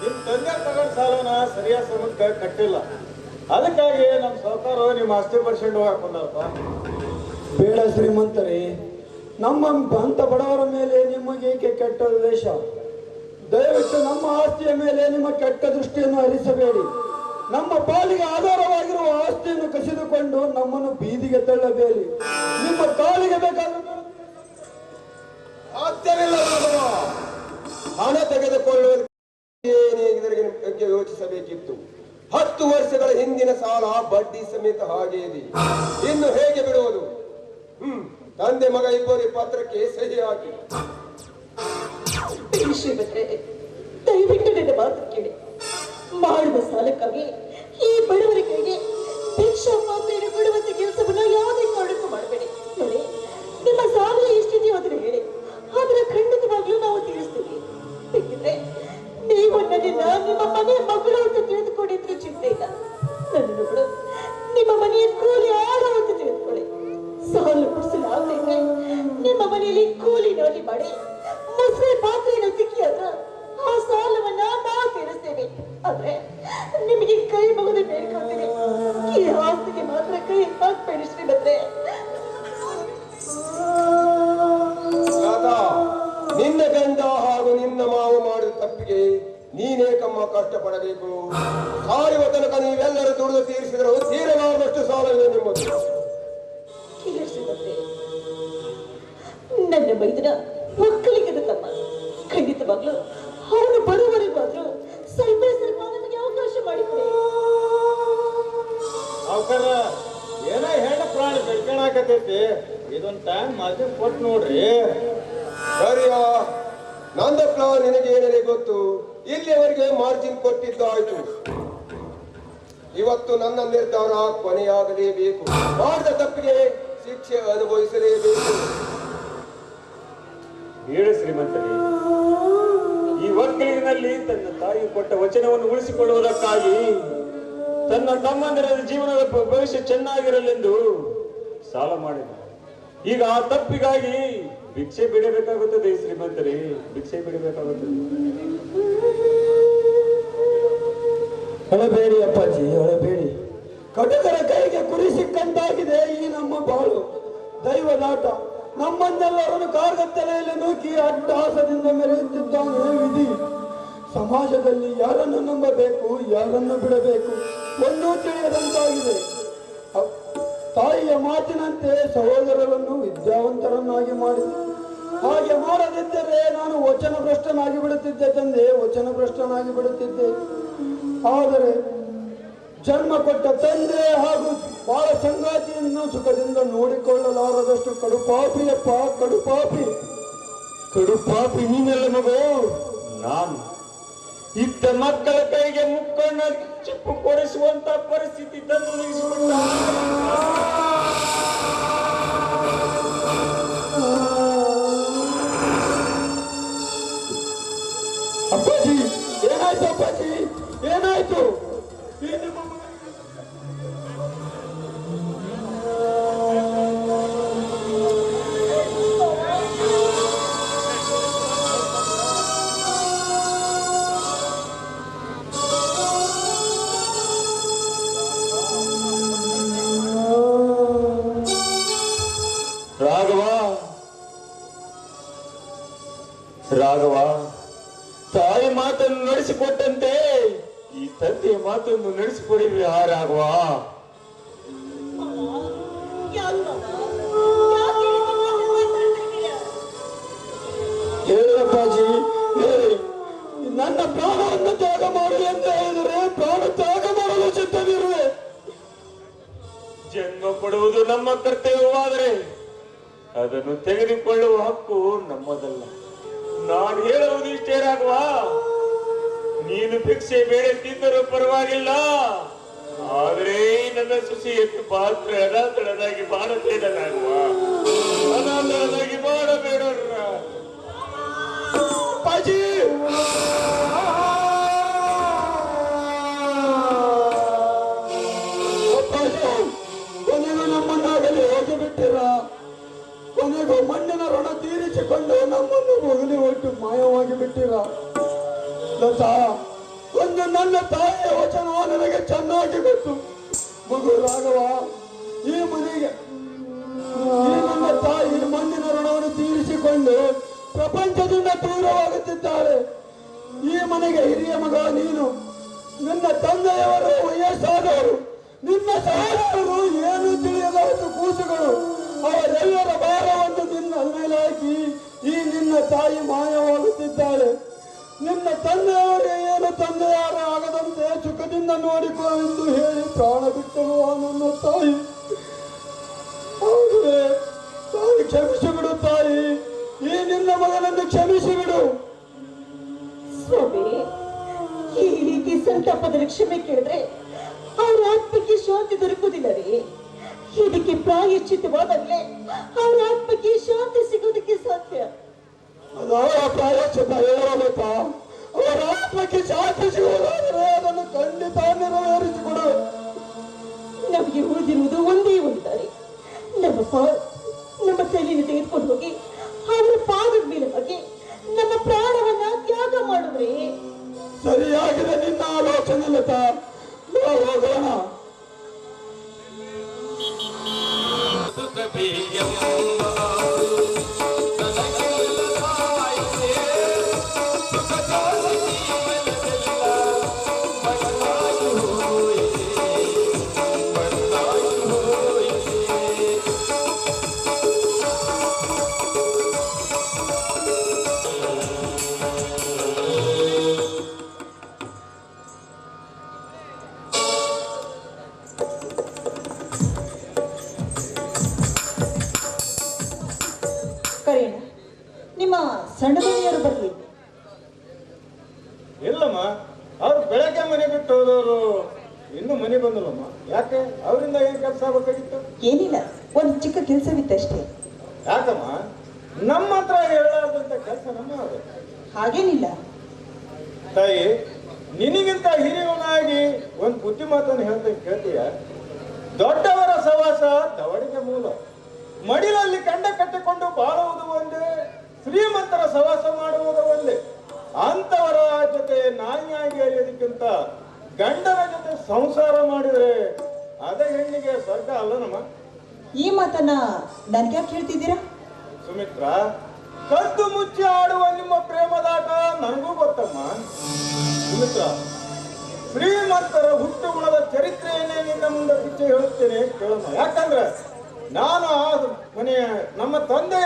ನಿಮ್ ತಂದೆ ತಗೊಂಡ ಸಾಲನ ಸರಿಯಾದ ಸಮಯಕ್ಕೆ ಕಟ್ಟಿಲ್ಲ, ಅದಕ್ಕಾಗಿ ನಮ್ಮ ಸಾಹುಕಾರ ನಿಮ್ಮ ಆಸ್ತಿ ಪರ್ಸೆಂಟ್ ಹಾಕೊಂಡಪ್ಪ. ಬೇಡ ಶ್ರೀಮಂತರೇ, ನಮ್ಮ ಅಂತ ಬಡವರ ಮೇಲೆ ನಿಮಗೆ ಏಕೆ ಕೆಟ್ಟ ದ್ವೇಷ? ದಯವಿಟ್ಟು ನಮ್ಮ ಆಸ್ತಿಯ ಮೇಲೆ ನಿಮ್ಮ ಕೆಟ್ಟ ದೃಷ್ಟಿಯನ್ನು ಹರಿಸಬೇಡಿ. ನಮ್ಮ ಪಾಲಿಗೆ ಆಧಾರವಾಗಿರುವ ಆಸ್ತಿಯನ್ನು ಕಸಿದುಕೊಂಡು ನಮ್ಮನ್ನು ಬೀದಿಗೆ ತಳ್ಳಬೇಡಿ. ನಿಮ್ಮ ಕಾಲಿಗೆ ಬೇಕಾದ ಸಾಧ್ಯವಿಲ್ಲ. ಹಣ ತೆಗೆದುಕೊಳ್ಳುವ ಇದರಿಗೆ ಬಗ್ಗೆ ಯೋಚಿಸಬೇಕಿತ್ತು. 10 ವರ್ಷಗಳ ಹಿಂದಿನ ಸಾಲ ಬಡ್ಡಿ ಸಮೇತ ಹಾಗೆ ಇದೆ. ಇನ್ನು ಹೇಗೆ ಬಿಡುವುದು? ತಂದೆ ಮಗ ಇಬ್ಬರು ಪತ್ರಕ್ಕೆ ಸಹಿ ಹಾಕಿ. ಶ್ರೀಮಂತರೇ, ದಯವಿಟ್ಟು ನನ್ನ ಮಾತು ಕೇಳಿ. ಮಾಡಿದ ಸಾಲಕ್ಕಾಗಿ ಈ ಬಡವರ ಕೈಗೆ ಭಿಕ್ಷಾ ಪಾತ್ರೆಯನ್ನು ಕೊಡುವಂತ ಕೆಲಸವನ್ನು ಯಾವುದೇ ಕಾರಣಕ್ಕೂ ಮಾಡಬೇಡಿ. ನೋಡಿ, ನಿಮ್ಮ ಸಾಲ ಎಷ್ಟಿದೆಯೋ ಅದನ್ನು ಹೇಳಿ, ಅದರ ಖಂಡಿತವಾಗ್ಲೂ ನಾವು ತೀರಿಸ್ತೀವಿ. ಬೇಕಿದ್ರೆ ನೀವು ನನ್ನನ್ನ ನಿಮ್ಮ ಮನೆಯ ಮಗಳು ಅಂತ ತಿಳಿದುಕೊಂಡಿದ್ರು ಚಿಂತೆ ಇಲ್ಲ. ನನ್ನನ್ನು ಕೂಡ ನಿಮ್ಮ ಮನೆಯ ಕೂಲಿ ಆಳು ಅಂತ ತಿಳಿದುಕೊಳ್ಳಿ. ಸಾಲ ಕೊಡಿಸಲು ಆಗಲಿದ್ರೆ ನಿಮ್ಮ ಮನೆಯಲ್ಲಿ ಕೂಲಿ ನೋಡಿ ಮಾಡಿ ಮೊಸಳೆ ಪಾತ್ರೆಯನ್ನು ತಿಕ್ಕಿಯಾದ್ರ ಆ ಸಾಲವನ್ನ ನಾವು ತೀರಿಸ್ತೇವೆ. ಆದ್ರೆ ನಿಮಗೆ ಕೈ ಮುಗಿದು ಬೇಡ್ಕೊಳ್ತೀವಿ, ಈ ಆಸ್ತಿಗೆ ಮಾತ್ರ ಕೈ ಹಾಕ್ಬೇಡಿ ಶ್ರೀಮಂತರೇ. ನಿನ್ನ ಗಂಡ ಹಾಗೂ ನಿನ್ನ ಮಾವು ಮಾಡಿದ ತಪ್ಪಿಗೆ ನೀನೇ ಕಮ್ಮ ಕಷ್ಟಪಡಬೇಕು. ಸಾಯುವ ತನಕ ನೀವೆಲ್ಲರೂ ದುಡಿದು ತೀರಿಸಿದರೂ ತೀರಲಾರದಷ್ಟು ಸಾಲವಿದೆ ನಿಮ್ಮದು. ಶ್ರೀಮಂತರೇ, ನನ್ನ ಮೈದನ ಮಕ್ಕಳಿಗೆ ತಮ್ಮ ಖಂಡಿತವಾಗ್ಲೂ ಅವನು ಬರುವವರೆಗೂ ಆದ್ರೂ ಸ್ವಲ್ಪ ನಮಗೆ ಅವಕಾಶ ಮಾಡಿಕೊಡಿ. ಸಾವುಕಾರ ಏನೋ ಹೆಣ್ಣು ಪ್ರಾಣ ಬೆಳ್ಕೊಳಕತೈತಿ, ಇದೊಂದು ಟೈಮ್ ಮಾಧ್ಯಮ ಕೊಟ್ಟು ನೋಡ್ರಿ. ಸರಿಯ, ನಂದ ಪ್ಲಾನ್ ನಿನಗೆ ಏನೇನೆ ಗೊತ್ತು. ಇಲ್ಲಿಯವರೆಗೆ ಮಾರ್ಜಿನ್ ಕೊಟ್ಟಿದ್ದಾಯ್ತು. ಇವತ್ತು ನನ್ನ ನಿರ್ಧಾರ ಕೊನೆಯಾಗಲೇಬೇಕು. ಮಾಡಿದ ತಪ್ಪಿಗೆ ಶಿಕ್ಷೆ ಅನುಭವಿಸಲೇಬೇಕು. ಬೇಡ ಶ್ರೀಮಂತರೇ, ಈ ಒಕ್ಕಲಿನಲ್ಲಿ ತನ್ನ ತಾಯಿ ಕೊಟ್ಟ ವಚನವನ್ನು ಉಳಿಸಿಕೊಳ್ಳುವುದಕ್ಕಾಗಿ ತನ್ನ ತಮ್ಮಂದಿರ ಜೀವನದ ಭವಿಷ್ಯ ಚೆನ್ನಾಗಿರಲೆಂದು ಸಾಲ ಮಾಡಿದ. ಈಗ ಆ ತಪ್ಪಿಗಾಗಿ ಭಿಕ್ಷೆ ಬಿಡಬೇಕಾಗುತ್ತದೆ ಶ್ರೀಮಂತರೇ, ಭಿಕ್ಷೆ ಬಿಡಬೇಕಾಗುತ್ತದೆ. ಅಳಬೇಡಿ ಅಪ್ಪಾಜಿ, ಅಳಬೇಡಿ. ಕಟಕರ ಕೈಗೆ ಕುರಿ ಸಿಕ್ಕಂತಾಗಿದೆ ಈ ನಮ್ಮ ಬಾಳು. ದೈವದಾಟ ನಮ್ಮನ್ನೆಲ್ಲರನ್ನು ಕಾರ್ಗತ್ತಲೆಯಲ್ಲಿ ನೂಕಿ ಅಟ್ಟಹಾಸದಿಂದ ಮೆರೆಯುತ್ತಿದ್ದಾನೆ ವಿಧಿ. ಸಮಾಜದಲ್ಲಿ ಯಾರನ್ನು ನಂಬಬೇಕು, ಯಾರನ್ನು ಬಿಡಬೇಕು ಒಂದೂ ತಿಳಿಯದಂತಾಗಿದೆ. ತಾಯಿಯ ಮಾತಿನಂತೆ ಸಹೋದರರನ್ನು ವಿದ್ಯಾವಂತರನ್ನಾಗಿ ಮಾಡಿದೆ. ಹಾಗೆ ಮಾಡದಿದ್ದರೆ ನಾನು ವಚನ ಭ್ರಷ್ಟನಾಗಿ ಬಿಡುತ್ತಿದ್ದೆ ತಂದೆ, ವಚನ ಭ್ರಷ್ಟನಾಗಿ ಬಿಡುತ್ತಿದ್ದೆ. ಆದರೆ ಜನ್ಮ ಕೊಟ್ಟ ತಂದೆ ಹಾಗೂ ಬಾಳ ಸಂಗಾತಿಯನ್ನು ಸುಖದಿಂದ ನೋಡಿಕೊಳ್ಳಲಾರದಷ್ಟು ಕಡುಪಾಪಿಯಪ್ಪ, ಕಡುಪಾಪಿ. ಕಡುಪಾಪಿ ನೀನೆಲ್ಲ ಮಗು. ನಾನು ಇದ್ದ ಮಕ್ಕಳ ಕೈಗೆ ಮುಕ್ಕಣ್ಣ ಚಿಪ್ಪು ಕೊಡಿಸುವಂತ ಪರಿಸ್ಥಿತಿ ತಂದು ನಿಲ್ಲಿಸಿಕೊಂಡ. ಅಪ್ಪಾಜಿ ಏನಾಯ್ತು? ಅಪ್ಪಾಜಿ ಏನಾಯ್ತು? ರಾಘವ, ತಾಯಿ ಮಾತನ್ನು ನಡೆಸಿಕೊಟ್ಟಂತೆ ಈ ತಂದೆಯ ಮಾತನ್ನು ನಡೆಸಿಕೊಡಿವಿ. ರಾಘವ, ಹೇಳಪ್ಪಾಜಿ, ನನ್ನ ಪ್ರಾಣವನ್ನು ತ್ಯಾಗ ಮಾಡು ಎಂದು ಹೇಳಿದರೆ ಕೊಡುವುದು ನಮ್ಮ ಕರ್ತವ್ಯವಾದರೆ ಅದನ್ನು ತೆಗೆದುಕೊಳ್ಳುವ ಹಕ್ಕು ನಮ್ಮದಲ್ಲ. ನಾನು ಹೇಳುವುದು ಇಷ್ಟೇ ರಾಘವ, ನೀನು ಭಿಕ್ಷೆ ಬೇರೆ ತಿಂದರೂ ಪರವಾಗಿಲ್ಲ, ಆದರೆ ನನ್ನ ಸುಸಿಯನ್ನು ಪಾತ್ರ ಅನಾಥಳದಾಗಿ ಮಾಡಬೇಡ ರಾಘವ, ಅನಾಥಳದಾಗಿ ಮಾಡಬೇಡ. ಪಾಜಿ ಕೊನೆಗೂ ನಮ್ಮನ್ನಾಗಲಿ ಹೋಗಿ ಬಿಟ್ಟಿರ. ಕೊನೆಗೂ ಮಣ್ಣಿನ ಋಣ ತೀರಿಸಿಕೊಂಡು ನಮ್ಮನ್ನು ಬಗಲಿ ಒಟ್ಟು ಮಾಯವಾಗಿ ಬಿಟ್ಟಿರ. ಲತಾ, ಒಂದು ನನ್ನ ತಾಯಿಯ ವಚನ ನನಗೆ ಚೆನ್ನಾಗಿ ಗೊತ್ತು. ಮಗು ರಾಘವ, ಈ ಮನೆಗೆ ಈ ನನ್ನ ತಾಯಿ ಮಣ್ಣಿನ ಋಣವನ್ನು ತೀರಿಸಿಕೊಂಡು ಪ್ರಪಂಚದಿಂದ ದೂರವಾಗುತ್ತಿದ್ದಾಳೆ. ಈ ಮನೆಗೆ ಹಿರಿಯ ಮಗ ನೀನು. ನಿನ್ನ ತಂದೆಯವರು ವಯಸ್ಸಾದವರು, ನಿನ್ನ ಸಹೋದರರು ಏನು ತಿಳಿಯದ ಒಂದು ಕೂಸುಗಳು. ಅವರೆಲ್ಲರ ಭಾರವನ್ನು ನಿನ್ನ ಮೇಲೆ ಹಾಕಿ ಈ ನಿನ್ನ ತಾಯಿ ಮಾಯವಾಗುತ್ತಿದ್ದಾಳೆ. ನಿನ್ನ ತಂದೆಯವರೇ ಏನು ತಂದೆಯಾರ ಆಗದಂತೆ ಸುಖದಿಂದ ನೋಡಿಕೊ ಎಂದು ಹೇಳಿ ಪ್ರಾಣ ಬಿಟ್ಟರು ಆ ನನ್ನ ತಾಯಿ. ಆದರೆ ತಾಯಿ ಕ್ಷಮಿಸಿಬಿಡು ತಾಯಿ, ಈ ನಿನ್ನ ಮಗನನ್ನು ಕ್ಷಮಿಸಿಬಿಡು. ಸ್ವಾಮಿ, ಈ ರೀತಿ ಸಂತಾಪದಲ್ಲಿ ಕ್ಷಮೆ ಕೇಳಿದ್ರೆ ಅವರ ಆತ್ಮಕ್ಕೆ ಶಾಂತಿ ದೊರಕುವುದಿಲ್ಲ ರೀ. ಇದಕ್ಕೆ ಪ್ರಾಯಶ್ಚಿತವಾದಾಗಲೇ ಅವರ ಆತ್ಮಕ್ಕೆ ಶಾಂತಿ ಸಿಗೋದಕ್ಕೆ ಸಾಧ್ಯ. ಅದವರ ಪ್ರಾಯಶ್ಚಿತ ಹೇಳಬೇಕ. ಅವರ ಆತ್ಮಕ್ಕೆ ಶಾಂತಿ ಸಿಗುವುದಾದರೆ ಅದನ್ನು ಖಂಡಿತ ನೆರವೇರಿಸಿಕೊಡು. ನಮಗೆ ಉಳಿದಿರುವುದು ಒಂದೇ ಒಂದು ದಾರಿ. ನಮ್ಮ ತಲೆಯನ್ನು ತೆಗೆದುಕೊಂಡು ಹೋಗಿ ಅವರ ಪಾದದ ಮೇಲೆ ಹೋಗಿ ನಮ್ಮ ಪ್ರಾಣವನ್ನ ತ್ಯಾಗ ಮಾಡಿದ್ರೆ. ಸರಿಯಾಗಿದೆ ನಿನ್ನ ಆಲೋಚನೆ ಲತಾ, ಹೋಗೋಣ. ಕರೆಯೋಣ, ನಿಮ್ಮ ಸಣ್ಣ ಬಗೆಯವರು ಬರಲಿ. ಇಲ್ಲಮ್ಮ, ಅವ್ರು ಬೆಳಗ್ಗೆ ಮನೆ ಬಿಟ್ಟು ಹೋದವರು ಇನ್ನೂ ಮನೆ ಬಂದಲ್ಲಮ್ಮ. ಯಾಕೆ? ಅವರಿಂದ ಏನ್ ಕೆಲಸ ಆಗ್ಬೇಕಾಗಿತ್ತು? ಏನಿಲ್ಲ, ಒಂದು ಚಿಕ್ಕ ಕೆಲಸವಿತ್ತಷ್ಟೇ. ಯಾಕಮ್ಮ? ನಮ್ಮ ಹತ್ರ ಹೇಳಾರ್ದಂತ ಕೆಲಸ ನಮ್ಮ ಆಗುತ್ತೆ. ಹಾಗೇನಿಲ್ಲ ತಾಯಿ, ನಿನಗಿಂತ ಹಿರಿಯವನಾಗಿ ಒಂದು ಬುದ್ಧಿ ಮಾತನ್ನು ಹೇಳ್ತೇನೆ, ಕೇಳ್ತೀಯ? ದೊಡ್ಡವರ ಸವಾಸ ದವಡಿಗೆ ಮೂಲ. ಮಡಿಲಲ್ಲಿ ಕಂಡ ಕಟ್ಟಿಕೊಂಡು ಬಾಳುವುದು ಒಂದೇ, ಶ್ರೀಮಂತರ ಸವಾಸ ಮಾಡುವುದು ಒಂದೇ. ಅಂತವರ ಜೊತೆ ನಾಯಿಯಾಗಿ ಅಲಿಯೋದಕ್ಕಿಂತ ಗಂಡನ ಜೊತೆ ಸಂಸಾರ ಮಾಡಿದ್ರೆ ಅದೇ ಹೆಣ್ಣಿಗೆ ಸ್ವರ್ಗ ಅಲ್ಲ ನಮ್ಮ. ಈ ಮಾತನ್ನ ನನ್ಗ್ಯಾಕೆ ಹೇಳ್ತಿದ್ದೀರಾ? ಸುಮಿತ್ರ, ಕದ್ದು ಮುಚ್ಚಿ ಆಡುವ ನಿಮ್ಮ ಪ್ರೇಮದಾಟ ನನಗೂ ಗೊತ್ತಮ್ಮ. ಸುಮಿತ್ರ, ಶ್ರೀಮಂತರ ಹುಟ್ಟು ಗುಣದ ಚರಿತ್ರೆಯನ್ನೇ ನಿನ್ನ ಮುಂದೆ ಬಿಚ್ಚಿ ಹೇಳುತ್ತೇನೆ, ಕೇಳಮ್ಮ. ಯಾಕಂದ್ರೆ ನಾನು ಆ ಮನೆಯ ನಮ್ಮ ತಂದೆಯ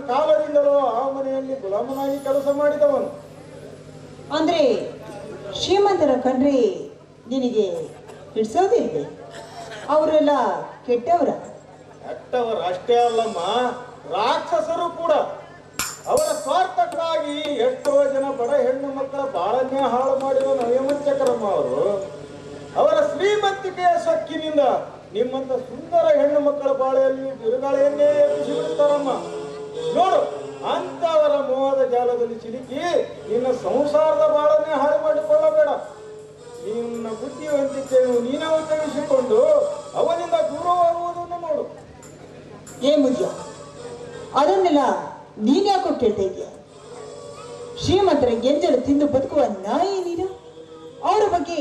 ಕಾಲದಿಂದಲೂ ಆ ಮನೆಯಲ್ಲಿ ಗುಲಾಮನಾಗಿ ಕೆಲಸ ಮಾಡಿದವನು. ಅಂದ್ರೆ ಶ್ರೀಮಂತರ ಕಂಡ್ರೆ ನಿನಗೆ ಹಿಡ್ಸೋದಿಲ್ವೇ? ಅವರೆಲ್ಲ ಕೆಟ್ಟವರ? ಕೆಟ್ಟವರು ಅಷ್ಟೇ ಅಲ್ಲಮ್ಮ, ರಾಕ್ಷಸರು ಕೂಡ. ಅವರ ಸ್ವಾರ್ಥಕ್ಕಾಗಿ ಎಷ್ಟೋ ಜನ ಬಡ ಹೆಣ್ಣು ಮಕ್ಕಳ ಬಾಳನ್ನೇ ಹಾಳು ಮಾಡಿರೋ ನಯವಂಚಕರಮ್ಮ ಅವರು. ಅವರ ಶ್ರೀಮಂತಿಕೆಯ ಸೊಕ್ಕಿನಿಂದ ನಿಮ್ಮಂತ ಸುಂದರ ಹೆಣ್ಣು ಮಕ್ಕಳ ಬಾಳೆಯಲ್ಲಿ ಬಿರುಗಾಳೆಯನ್ನೇ ಎಬ್ಬಿಸಿ ಬಿಡುತ್ತಾರಮ್ಮ. ನೋಡು, ಅಂತವರ ಮೋಹದ ಜಾಲದಲ್ಲಿ ಸಿಲುಕಿ ನಿನ್ನ ಸಂಸಾರದ ಬಾಳನ್ನೇ ಹಾಳು ಮಾಡಿಕೊಳ್ಳಬೇಡ. ನಿನ್ನ ಬುದ್ಧಿವಂತಿಕೆಯನ್ನು ನೀನೇ ಉಪಯೋಗಿಸಿಕೊಂಡು ಅವನಿಂದ ದೂರವಾಗುವುದನ್ನು ನೋಡು. ಏ ಮುಜ, ಅದನ್ನೆಲ್ಲ ನೀನ್ ಯಾಕೋ ಕೇಳ್ತಾ ಇದೀಯ? ಶ್ರೀಮಂತರ ಗೆಂಜಲು ತಿಂದು ಬದುಕುವ ನಾಯಿ ನೀನು. ಅವರ ಬಗ್ಗೆ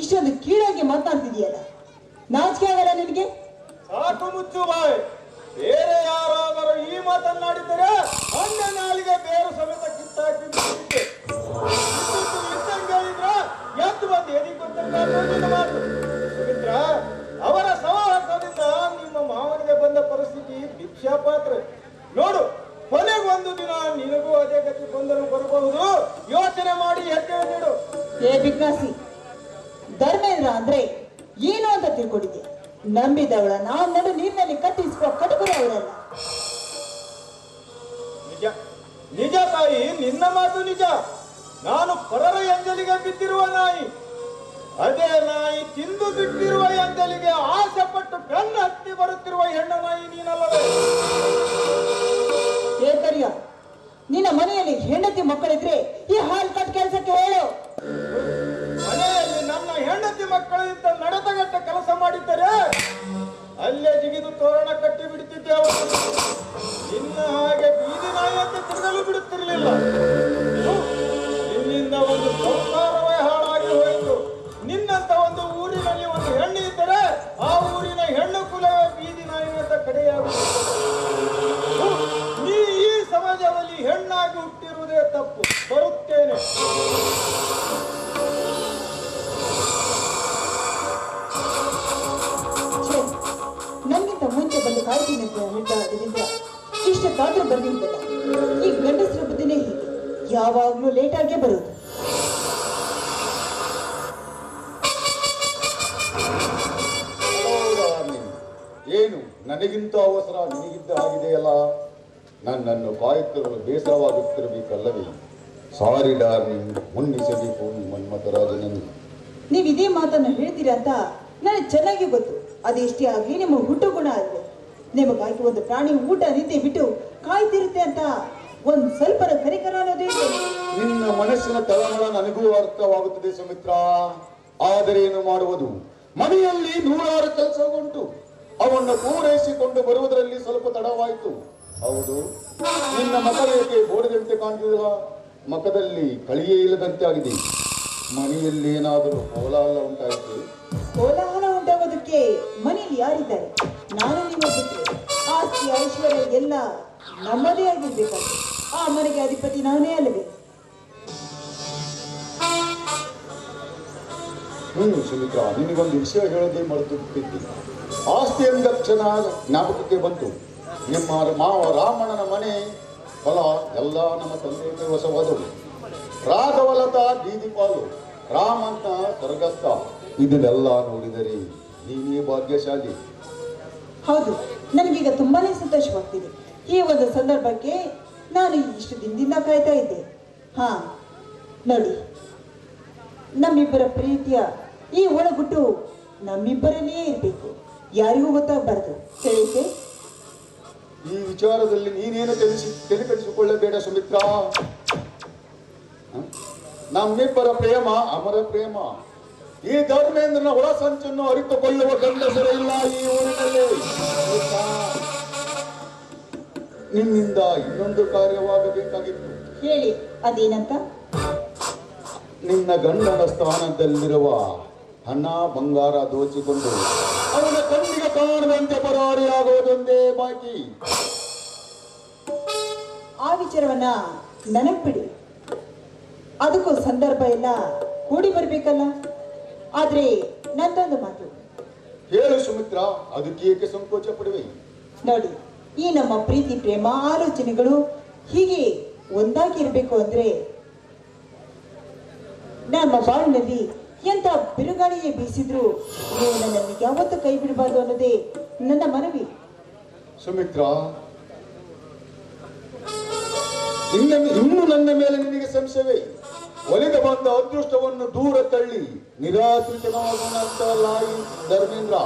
ಇಷ್ಟೊಂದು ಕೀಳಾಗಿ ಮಾತನಾಡ್ತಿದೀಯಲ್ಲ, ನಾಚಿಕೆ ಆಗಲ್ಲ ನಿನಗೆ? ಸಾಕು ಮುಚ್ಚು ಬಾಯ್. ಬೇರೆ ಯಾರಾದರೂ ಈ ಮಾತನ್ನಾಡಿದರೆ ಅನ್ನ ನಾಲಿಗೆ ಬೇರು ಸಮೇತ ಕಿತ್ತಾಕಿ ಎದ್ದು ಬಂದು ಎದಿ ಗೊತ್ತಿಲ್ಲ ಮಾತು. ಸುಮಿತ್ರ, ಅವರ ಸವಾಸದಿಂದ ನಿಮ್ಮ ಮಾವನಿಗೆ ಬಂದ ಪರಿಸ್ಥಿತಿ ಭಿಕ್ಷಾ ಪಾತ್ರೆ. ನೋಡು, ಕೊನೆಗೆ ಒಂದು ದಿನ ನಿನಗೂ ಅದೇ ಗತಿ ಬಂದರೂ ಬರಬಹುದು. ಯೋಚನೆ ಮಾಡಿ ಹೆಜ್ಜೆ ನೀಡು. ಏ ಬಿಗ್ನಾಸಿ, ಧರ್ಮೇಂದ್ರ ಅಂದ್ರೆ ಏನು ಅಂತ ತಿಳ್ಕೊಂಡಿದ್ದೆ? ನಂಬಿದವಳನ್ನ ನಡು ನೀರಿನಲ್ಲಿ ಕಟ್ಟಿಸುವ ಕಟುಕರು ಅವಳಲ್ಲ. ನಿಜ ನಿಜ ತಾಯಿ, ನಿನ್ನ ಮಾತು ನಿಜ. ನಾನು ಪರರ ಎಂಜಲಿಗೆ ಬಿದ್ದಿರುವ ನಾಯಿ. ಅದೇ ನಾಯಿ ತಿಂದು ಬಿಟ್ಟಿರುವ ಎಂಜಲಿಗೆ ಆಸೆ ಪಟ್ಟು ಬೆನ್ನು ಹತ್ತಿ ಬರುತ್ತಿರುವ ಹೆಣ್ಣು ನಾಯಿ ನೀನಲ್ಲವೇ? ಏಕರ್ಯ, ನಿನ್ನ ಮನೆಯಲ್ಲಿ ಹೆಂಡತಿ ಮಕ್ಕಳಿದ್ರೆ ಈ ಹಾಲ್ ಕಟ್ ಕೆಲಸಕ್ಕೆ ಹೇಳು. ಮನೆಯಲ್ಲಿ ನನ್ನ ಹೆಂಡತಿ ಮಕ್ಕಳು ಇಂತ ನಡತಗಟ್ಟ ಕೆಲಸ ಮಾಡಿದ್ದರೆ ಅಲ್ಲೇ ಜಿಗಿದು ತೋರಣ ಕಟ್ಟಿ ಬಿಡುತ್ತಿದ್ದೇವೆ. ನಿನ್ನ ಹಾಗೆ ಬೀದಿ ನಾಯಿಯಂತೆ ತಿರುಗಲು ಬಿಡುತ್ತಿರಲಿಲ್ಲ. ನಿನ್ನಿಂದ ಒಂದು ಸಂಸಾರವೇ ಹಾಳಾಗಿ ಹೋಯಿತು. ನಿನ್ನಂತ ಒಂದು ಊರಿನಲ್ಲಿ ಒಂದು ಹೆಣ್ಣು ಇದ್ದರೆ ಆ ಊರಿನ ಹೆಣ್ಣು ಕುಲವೇ ಬೀದಿ ನಾಯಿಯಂತ ಕಡೆಯಾಗುತ್ತದೆ. ನೀ ಈ ಸಮಾಜದಲ್ಲಿ ಹೆಣ್ಣಾಗಿ ಹುಟ್ಟಿರುವುದೇ ತಪ್ಪು. ಬರುತ್ತೇನೆ. ನನ್ಗಿಂತ ಮುಂಚೆ ಬಂದು ಕಾಯ್ತೀನಿ ಅಂತ ಹೇಳ್ತಾ ಇಷ್ಟಕ್ಕಾದ್ರೂ ಬರ್ದಿದ್ದಲ್ಲ. ಈ ಗಂಡಸರ ಬುದ್ಧಿನೇ ಹೀಗೆ, ಯಾವಾಗ್ಲೂ ಲೇಟ್ ಆಗೇ ಬರೋದು. ಏನು ನನಗಿಂತ ಅವಸರ ನಿನಗಿದ್ದ ಆಗಿದೆಯಲ್ಲ? ನನ್ನನ್ನು ಕಾಯುತ್ತಿರಲು ಬೇಸರವಾಗುತ್ತಿರಬೇಕಲ್ಲವೇ? ಸಾರಿ ಡಾರ್ಲಿಂಗ್, ಮುನ್ನಿಸಬೇಕು ಮನ್ಮಥರಾಜನನ್ನು. ನೀವು ಇದೇ ಮಾತನ್ನು ಹೇಳ್ತೀರಾ ಅಂತ ನನಗೆ ಚೆನ್ನಾಗಿ ಗೊತ್ತು. ಅದೆಷ್ಟೇ ಆಗ್ಲಿ ನಿಮ್ಮ ಹುಟ್ಟು ಗುಣ ಅಲ್ವೇ? ನಿಮಗಾಗಿ ಒಂದು ಪ್ರಾಣಿ ಊಟ ನಿದ್ದೆ ಬಿಟ್ಟು ಕಾಯ್ತಿರುತ್ತೆ ಅಂತ ಒಂದ್ ಸ್ವಲ್ಪ ಕರಿಕರ ಅನ್ನೋದೇ. ನಿನ್ನ ಮನಸ್ಸಿನ ತಳಮಳ ನನಗೂ ಅರ್ಥವಾಗುತ್ತದೆ ಸುಮಿತ್ರ. ಆದರೆ ಏನು ಮಾಡುವುದು? ಮನೆಯಲ್ಲಿ ನೂರಾರು ಕೆಲಸ ಉಂಟು. ಅವನ್ನು ಪೂರೈಸಿಕೊಂಡು ಬರುವುದರಲ್ಲಿ ಸ್ವಲ್ಪ ತಡವಾಯಿತು. ಹೌದು, ನಿನ್ನ ಮಕ್ಕಳಿಗೆ ಬೋಡಿದಂತೆ ಕಾಣ್ತಿದಲ್ಲ, ಮಖದಲ್ಲಿ ಕಳಿಯೇ ಇಲ್ಲದಂತೆ ಆಗಿದೆ. ಮನೆಯಲ್ಲಿ ಏನಾದರೂ ಕೋಲಾಹಲ ಉಂಟಾಯಿತು? ಕೋಲಾಹಲ ಉಂಟಾಗೋದಕ್ಕೆ ಮನೆಯಲ್ಲಿ ಯಾರಿದ್ದಾರೆ? ನಾನು ನಿಮ್ಮ ಬಿಟ್ಟರೆ ಆಸ್ತಿ ಐಶ್ವರ್ಯ ಎಲ್ಲ ನಮ್ಮದೇ ಆಗಿರ್ಬೇಕಾದ್ರೆ ಆ ಮನೆಗೆ ಅಧಿಪತಿ ನಾನೇ ಅಲ್ಲವೇ? ಸುಮಿತ್ರ, ನಿನಗೊಂದು ವಿಷಯ ಹೇಳದೆ ಮರೆತು ಬಿಟ್ಟಿದ್ದೆ. ಆಸ್ತಿ ಎಂದ ಕ್ಷಣ ಜ್ಞಾಪಕಕ್ಕೆ ಬಂತು. ನಿಮ್ಮ ಮಾವ ರಾಮಣ್ಣನ ಮನೆ ಹೊಲ ಎಲ್ಲ ನಮ್ಮ ತಂದೆಗೆ ವಶವಾದವು. ರಾಘವಲತಾ ಬೀದಿ ಪಾಲು, ರಾಮಣ್ಣ ಸ್ವರ್ಗಸ್ಥ. ಇದನ್ನೆಲ್ಲ ನೋಡಿದರೆ ನೀನೇ ಭಾಗ್ಯಶಾಲಿ. ಹೌದು, ನನಗೀಗ ತುಂಬಾನೇ ಸಂತೋಷವಾಗ್ತಿದೆ. ಈ ಒಂದು ಸಂದರ್ಭಕ್ಕೆ ನಾನು ಇಷ್ಟು ದಿನದಿಂದ ಕಾಯ್ತಾ ಇದ್ದೆ. ಹಾ ನೋಡಿ, ನಮ್ಮಿಬ್ಬರ ಪ್ರೀತಿಯ ಈ ಒಳಗುಟ್ಟು ನಮ್ಮಿಬ್ಬರಲ್ಲಿಯೇ ಇರಬೇಕು, ಯಾರಿಗೂ ಗೊತ್ತಾಗಬಾರದು. ತಿಳಿತೆ? ಈ ವಿಚಾರದಲ್ಲಿ ನೀನೇನು ತಲೆ ಕೆಡಿಸಿಕೊಳ್ಳಬೇಡ ಸುಮಿತ್ರ. ನಮ್ಮಿಬ್ಬರ ಪ್ರೇಮ ಅಮರ ಪ್ರೇಮ. ಈ ಧರ್ಮೇಂದ್ರನ ಒಳ ಸಂಚನ್ನು ಅರಿತುಕೊಳ್ಳುವ ಗಂಡಸರ ಇಲ್ಲ ಈ ಊರಿನಲ್ಲಿ. ನಿನ್ನಿಂದ ಇನ್ನೊಂದು ಕಾರ್ಯವಾಗಬೇಕಾಗಿತ್ತು. ಹೇಳಿ, ಅದೇನಂತ? ನಿನ್ನ ಗಂಡನ ಸ್ಥಾನದಲ್ಲಿರುವ ಹಣ ಬಂಗಾರ ದೋಚಿಕೊಂಡು ಅವನ ಕಣ್ಣಿಗೆ ಕಾಣದಂತೆ ಪರಾರಿಯಾಗುವುದೊಂದೇ ಬಾಕಿ. ಆ ವಿಚಾರವನ್ನ ನನಗ್ ಬಿಡಿ. ಅದಕ್ಕೂ ಸಂದರ್ಭ ಎಲ್ಲ ಕೂಡಿ ಬರ್ಬೇಕಲ್ಲ. ಆದ್ರೆ ನಂದೊಂದು ಮಾತು. ಹೇಳು ಸುಮಿತ್ರ, ಅದಕ್ಕೆ ಏಕೆ ಸಂಕೋಚ ಪಡುವೆ? ನೋಡಿ, ಈ ನಮ್ಮ ಪ್ರೀತಿ ಪ್ರೇಮ ಆಲೋಚನೆಗಳು ಹೀಗೆ ಒಂದಾಗಿ ಇರಬೇಕು ಅಂದ್ರೆ ನಮ್ಮ ಬಾಳಿನಲ್ಲಿ ಎಂತ ಬಿರುಗಾಳಿಯೇ ಬೀಸಿದ್ರು ನೀವು ನನ್ನನ್ನು ಯಾವತ್ತೂ ಕೈ ಬಿಡಬಾರ್ದು ಅನ್ನೋದೇ ನನ್ನ ಮನವಿ. ಸುಮಿತ್ರ, ಇನ್ನು ನನ್ನ ಮೇಲೆ ನಿನಗೆ ಸಂಶಯವೇ? ಒಲಿದ ಬಂದ ಅದೃಷ್ಟವನ್ನು ದೂರ ತಳ್ಳಿ ನಿರಾಶ್ರಿತನಾಗೋಣ ಅಂತಲ್ಲ ಈ ಧರ್ಮೇಂದ್ರ.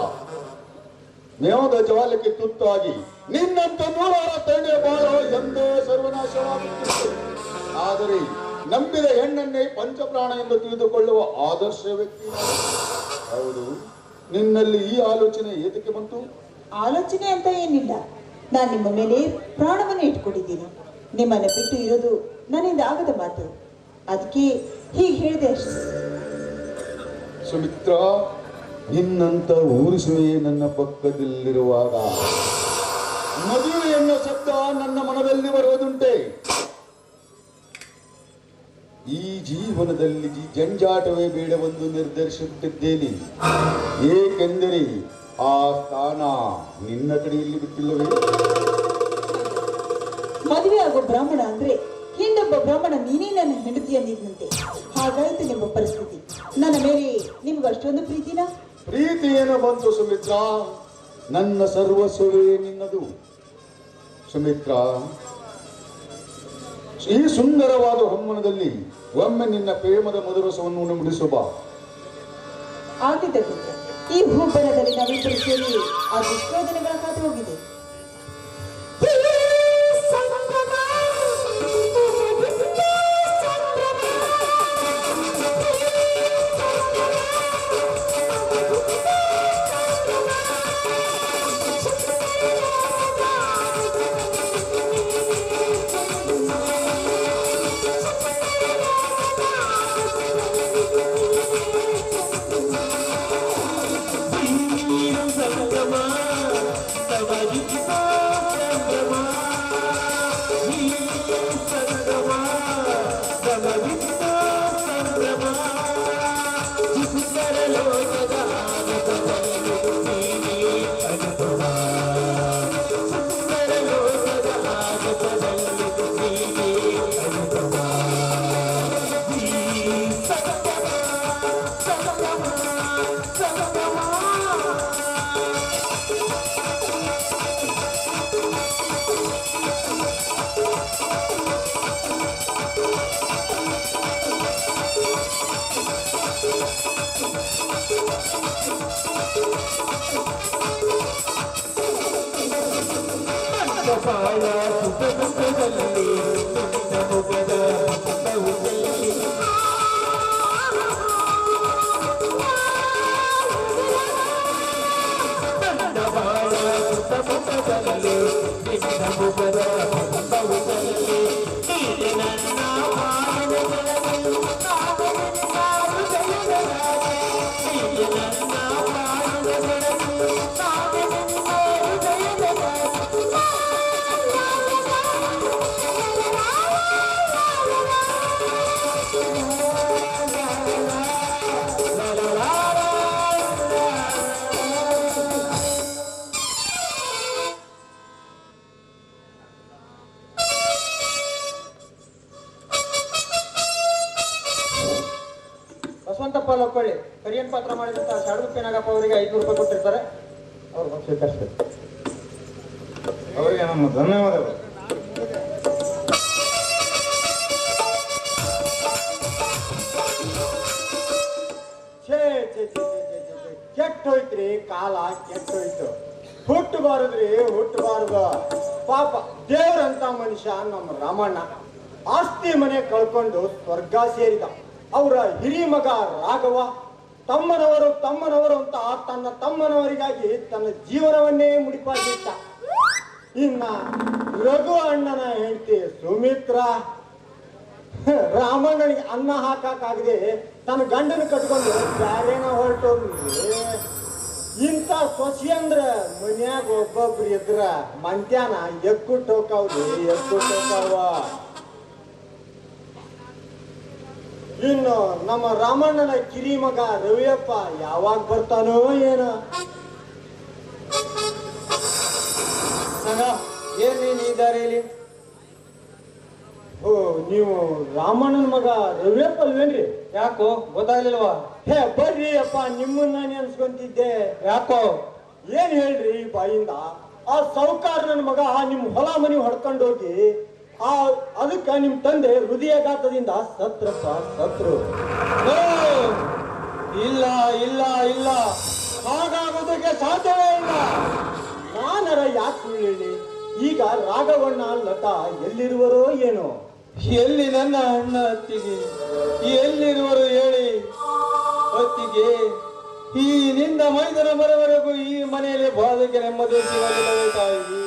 ಮೇವದ ಜ್ವಾಲಕ್ಕೆ ತುತ್ತಾಗಿ ನಿನ್ನಂತ ನೂರಾರ ತಣ್ಣೆ ಬಾಳ ಎಂದೋ ಸರ್ವನಾಶವಾಗುತ್ತಿದೆ. ಆದರೆ ನಂಬಿದ ಹೆಣ್ಣನ್ನೇ ಪಂಚಪ್ರಾಣ ಎಂದು ತಿಳಿದುಕೊಳ್ಳುವ ಆದರ್ಶ ವ್ಯಕ್ತಿ. ಹೌದು, ನಿನ್ನಲ್ಲಿ ಈ ಆಲೋಚನೆ ಏತಕ್ಕೆ ಬಂತು? ಆಲೋಚನೆ ಅಂತ ಏನಿಲ್ಲ. ನಾನು ನಿಮ್ಮ ಮೇಲೆ ಪ್ರಾಣವನ್ನು ಇಟ್ಕೊಂಡಿದ್ದೀನಿ. ನಿಮ್ಮನ್ನು ಬಿಟ್ಟು ಇರೋದು ನನ್ನಿಂದ ಆಗದ ಮಾತು. ಅದಕ್ಕೆ ಹೀಗೆ ಹೇಳಿದೆ ಅಷ್ಟೇ. ಸುಮಿತ್ರ, ನಿನ್ನಂತ ಊರಿಸುವೆ ನನ್ನ ಪಕ್ಕದಲ್ಲಿರುವಾಗ ಮದುವೆ ಎನ್ನುವ ಶಬ್ದ ನನ್ನ ಮನದಲ್ಲಿ ಬರುವುದುಂಟೆ. ಈ ಜೀವನದಲ್ಲಿ ಜಂಜಾಟವೇ ಬೇಡವೆಂದು ನಿರ್ಧರಿಸುತ್ತಿದ್ದೇನೆ. ಏಕೆಂದರೆ ಆ ಸ್ಥಾನ ನಿನ್ನ ಕಡೆಯಲ್ಲಿ ಬಿಟ್ಟಿಲ್ಲವೇ? ಮದುವೆ ಆಗೋ ಬ್ರಾಹ್ಮಣ ಅಂದ್ರೆ ಇನ್ನೊಬ್ಬ ಬ್ರಾಹ್ಮಣ ನೀನೇ ನನ್ನ ಹೆಂಡತಿ ಅಂದಿದ್ದಂತೆ. ಹಾಗಾಯ್ತು ನಿಮ್ಮ ಪರಿಸ್ಥಿತಿ. ನನ್ನ ಮೇಲೆ ನಿಮ್ಗೆ ಅಷ್ಟೊಂದು ಪ್ರೀತಿನ? ಪ್ರೀತಿ ಏನು ಬಂತು ಸುಮಿತ್ರ, ನನ್ನ ಸರ್ವಸ್ವವೇ ನಿನ್ನದು. ಸುಮಿತ್ರ, ಈ ಸುಂದರವಾದ ಹೊಮ್ಮನದಲ್ಲಿ ಒಮ್ಮೆ ನಿನ್ನ ಪ್ರೇಮದ ಮಧುರಸವನ್ನು ನುಡಿಸುವ. ಆಗಿದೆ ಪುತ್ರ. ಈ ಭೂಪರದಲ್ಲಿ ನಾವಿಬ್ಬರು ಸೇರಿ ಆ ದುಷ್ಪ್ರಯೋಜನಗಳ ಖಾತೆ ಹೋಗಿದೆ. ಬಸವಂತಪ್ಪ ಲೋಕೊಳ್ಳಿ ಕರಿಯನ್ ಪಾತ್ರ ಮಾಡಿದಂತ ಶಾಡುಗುಪ್ಪಿ ನಾಗಪ್ಪ ಅವರಿಗೆ 500 ರೂಪಾಯಿ ಕೊಟ್ಟಿರ್ತಾರೆ. ಅವ್ರು ಬಂದು ಸ್ವೀಕರಿಸ್ಬೇಕು. ಅವರಿಗೆ ನಮ್ಮ ಧನ್ಯವಾದಗಳು. ಕೆಟ್ಟೋಯ್ತ್ರಿ ಕಾಲ, ಕೆಟ್ಟೋಯ್ತು. ಹುಟ್ಟಬಾರದ್ರಿ, ಹುಟ್ಟಬಾರದು. ಪಾಪ ದೇವ್ರಂತ ಮನುಷ್ಯ ನಮ್ಮ ರಾಮಣ್ಣ ಆಸ್ತಿ ಮನೆ ಕಳ್ಕೊಂಡು ಸ್ವರ್ಗ ಸೇರಿದ. ಅವರ ಹಿರಿ ಮಗ ರಾಘವ ತಮ್ಮನವರು ಅಂತ ತನ್ನ ತಮ್ಮನವರಿಗಾಗಿ ತನ್ನ ಜೀವನವನ್ನೇ ಮುಡಿಪಾಗಿಟ್ಟ. ಇನ್ನ ರಘು ಅಣ್ಣನ ಹೆಂಡತಿ ಸುಮಿತ್ರ ರಾಮಣ್ಣನಿಗೆ ಅನ್ನ ಹಾಕಾಗದೆ ತನ್ನ ಗಂಡನ ಕಟ್ಕೊಂಡು ಬ್ಯಾರೇನ ಹೊರಟೋದ್ರಿ. ಇಂಥ ಸೊಸಿ ಅಂದ್ರ ಮನ್ಯಾಗ ಒಬ್ಬೊಬ್ರು ಇದ್ರ ಮಂತ್ಯಾನ ಎಕ್ಕುಟ್ಟು ಹೋಕಾವ್ರಿ, ಎಕ್ಕುಟ್ಟು ಹೋಕಾವ. ಇನ್ನು ನಮ್ಮ ರಾಮಣ್ಣನ ಕಿರಿ ಮಗ ರವಿಯಪ್ಪ ಯಾವಾಗ ಬರ್ತಾನೋ ಏನೋ. ಏನ್ ನೀನ್ ಈ ದಾರಿಯಲ್ಲಿ? ಓ, ನೀವು ರಾಮಣ್ಣನ ಮಗ ರವಿಯಪ್ಪ ಅಲ್ವೇನ್ರಿ? ಯಾಕೋ ಗೊತ್ತಾಗ್ಲಿಲ್ವಾ? ಹೇ ಬರ್ರಿ ಅಪ್ಪ, ನಿಮ್ಮನ್ನ ನೆನ್ಸ್ಕೊಂತಿದ್ದೆ. ಯಾಕೋ? ಏನ್ ಹೇಳ್ರಿ ಈ ಬಾಯಿಂದ? ಆ ಸೌಕಾರ ನನ್ನ ಮಗ ನಿಮ್ ಹೊಲ ಮನಿ ಹೊಡ್ಕೊಂಡೋಗಿ ಅದಕ್ಕ ನಿಮ್ ತಂದೆ ಹೃದಯಾಘಾತದಿಂದ ಸತ್ರು. ಇಲ್ಲ ಇಲ್ಲ ಇಲ್ಲ, ಹಾಗಾಗೋದಕ್ಕೆ ಸಾಧ್ಯವೇ ಇಲ್ಲ. ನಾನರ ಯಾಕೆ ಸುಳ್ಳು ಹೇಳಿ? ಈಗ ರಾಘವಣ್ಣ ಲತಾ ಎಲ್ಲಿರುವರೋ ಏನೋ? ಎಲ್ಲಿ ನನ್ನ ಅಣ್ಣ ಅತ್ತಿಗೆ ಎಲ್ಲಿರುವರು ಹೇಳಿ? ಅತ್ತಿಗೆ ಈ ನಿಂದ ಮೈದನ ಬರವರೆಗೂ ಈ ಮನೆಯಲ್ಲಿ ಬಾಧಕ್ಕೆ ನೆಮ್ಮದಿ ಸಿಗಲಿಲ್ಲವೇ ತಾಯಿ?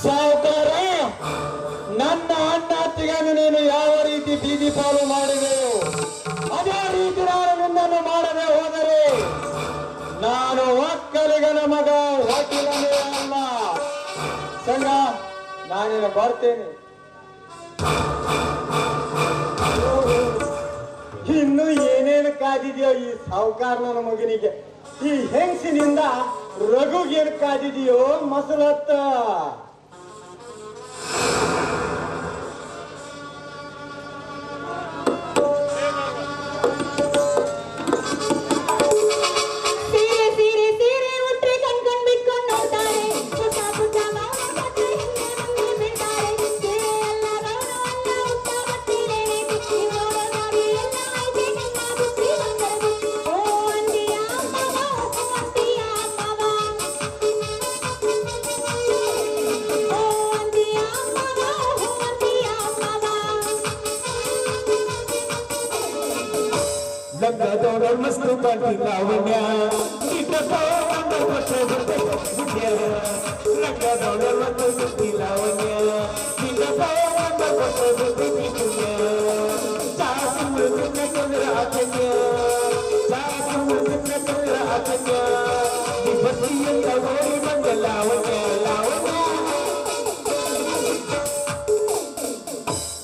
ಸಾವುಕಾರ, ನನ್ನ ಅಣ್ಣ ಅತ್ತಿಗೆಯನ್ನು ನೀನು ಯಾವ ರೀತಿ ಬೀದಿ ಪಾಲು ಮಾಡಿದೆಯೋ ಅದೇ ರೀತಿ ನಾನು ನಿನ್ನನ್ನು ಮಾಡದೆ ಹೋದರೆ ನಾನು ಒಕ್ಕಲಿಗನ ಮಗ, ವಕೀಲನೇ ಅಲ್ಲ. ಸಂಗ, ನಾನೇನು ಬರ್ತೇನೆ. ಇನ್ನು ಏನೇನು ಕಾದಿದೆಯೋ ಈ ಸಾವುಕಾರ ನನ್ನ ಮಗನಿಗೆ. ಈ ಹೆಂಗಸಿನಿಂದ ರಘುಗೇನು ಕಾದಿದೆಯೋ ಮಸಲತ್ತ. ಲಂಗದವರ ಮಸ್ತು ಕಾಟಿ ಲಾವಣ್ಯ ಲಂಗದವರ ಮಸ್ತು ಲಾವಣ್ಯ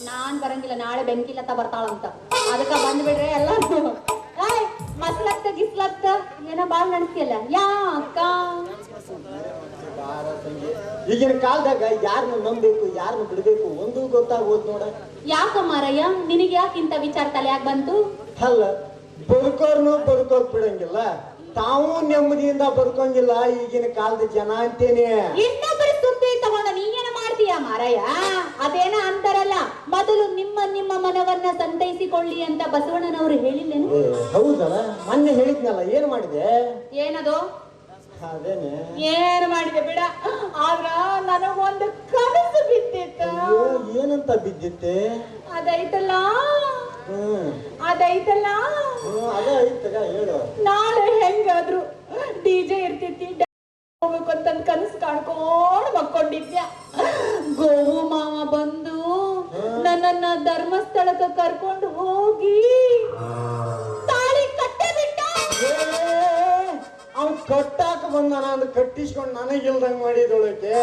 ನಾನ್ ಬರಂಗಿಲ್ಲ, ನಾಳೆ ಬೆಂಕಿಲತ್ತ ಬರ್ತಾಳಂತ, ಅದಕ್ಕ ಬಂದ್ಬಿಡ್ರೆ ಎಲ್ಲಾರು. ಮಸ್ಲತ್ತ ಗಿಸ್ಲತ್ತ ಏನೋ ಬಾಳ್ ನಡ್ಸಿಯಲ್ಲ, ಯಾಕ? ಈಗಿನ ಕಾಲದಾಗ ಯಾರನ್ನ ನಂಬಬೇಕು ಯಾರನ್ನ ಬಿಡ್ಬೇಕು ಒಂದು ಗೊತ್ತಾಗೋದ್ ನೋಡ. ಯಾಕ ಮಾರಯ್ಯ, ನಿನಗೆ ಯಾಕೆ ಇಂಥ ವಿಚಾರ ತಲೆಯಾಗ ಬಂತು? ಅಲ್ಲ, ಬದುಕೋರ್ನು ಬದುಕೋಕ್ ಬಿಡಂಗಿಲ್ಲ, ತಾವು ನೆಮ್ಮದಿಯಿಂದ ಬದುಕಂಗಿಲ್ಲ ಈಗಿನ ಕಾಲದ ಜನ ಅಂತೇನೆ. ಇನ್ನೊಬ್ಬರ ಸುದ್ದಿ ತಗೊಂಡ ನೀ ಏನ ಮಾಡ್ತೀಯ ಮಾರಯ್ಯ? ಅದೇನ ಅಂತಾರಲ್ಲ, ಮೊದಲು ನಿಮ್ಮ ನಿಮ್ಮ ಮನವನ್ನ ಸಂತೈಸಿಕೊಳ್ಳಿ ಅಂತ ಬಸವಣ್ಣನವರು ಹೇಳಿಲ್ಲೇನು? ಹೌದಲ್ಲ, ಮೊನ್ನೆ ಹೇಳಿದ್ನಲ್ಲ, ಏನ್ ಮಾಡಿದೆ? ಏನದು? ಅದೇನೆ. ಏನ್ ಮಾಡಿದೆ ಬಿಡ, ಆದ್ರ ನನಗೊಂದು ಕನಸು ಬಿದ್ದಿತ್ತು. ಏನಂತ ಬಿದ್ದಿತ್ತೆ? ಅದೈತಲ್ಲ ಅದ ಐತಗ ಹೇಳು. ನಾಳೆ ಹೆಂಗಾದ್ರು ಡಿಜೆ ಇರ್ತೈತಿ, ಹೋಗ್ಬೇಕು ಅಂತ ಕನಸು ಕಾಣ್ಕೊಂಡ್ ಮಕ್ಕೊಂಡಿದ್ಯ. ಗೋವು ಮಾವ ಬಂದು ನನ್ನನ್ನ ಧರ್ಮಸ್ಥಳಕ್ಕೆ ಕರ್ಕೊಂಡು ಹೋಗಿ ತಾಳಿ ಕಟ್ಟೆ ಬಿಟ್ಟ. ಅವ್ನು ಕಟ್ಟಾಕ ಬಂದಾನ ಅಂದ್ ಕಟ್ಟಿಸ್ಕೊಂಡು ನನಗಿಲ್ದಂಗ್ ಮಾಡಿದೊಳಕ್ಕೆ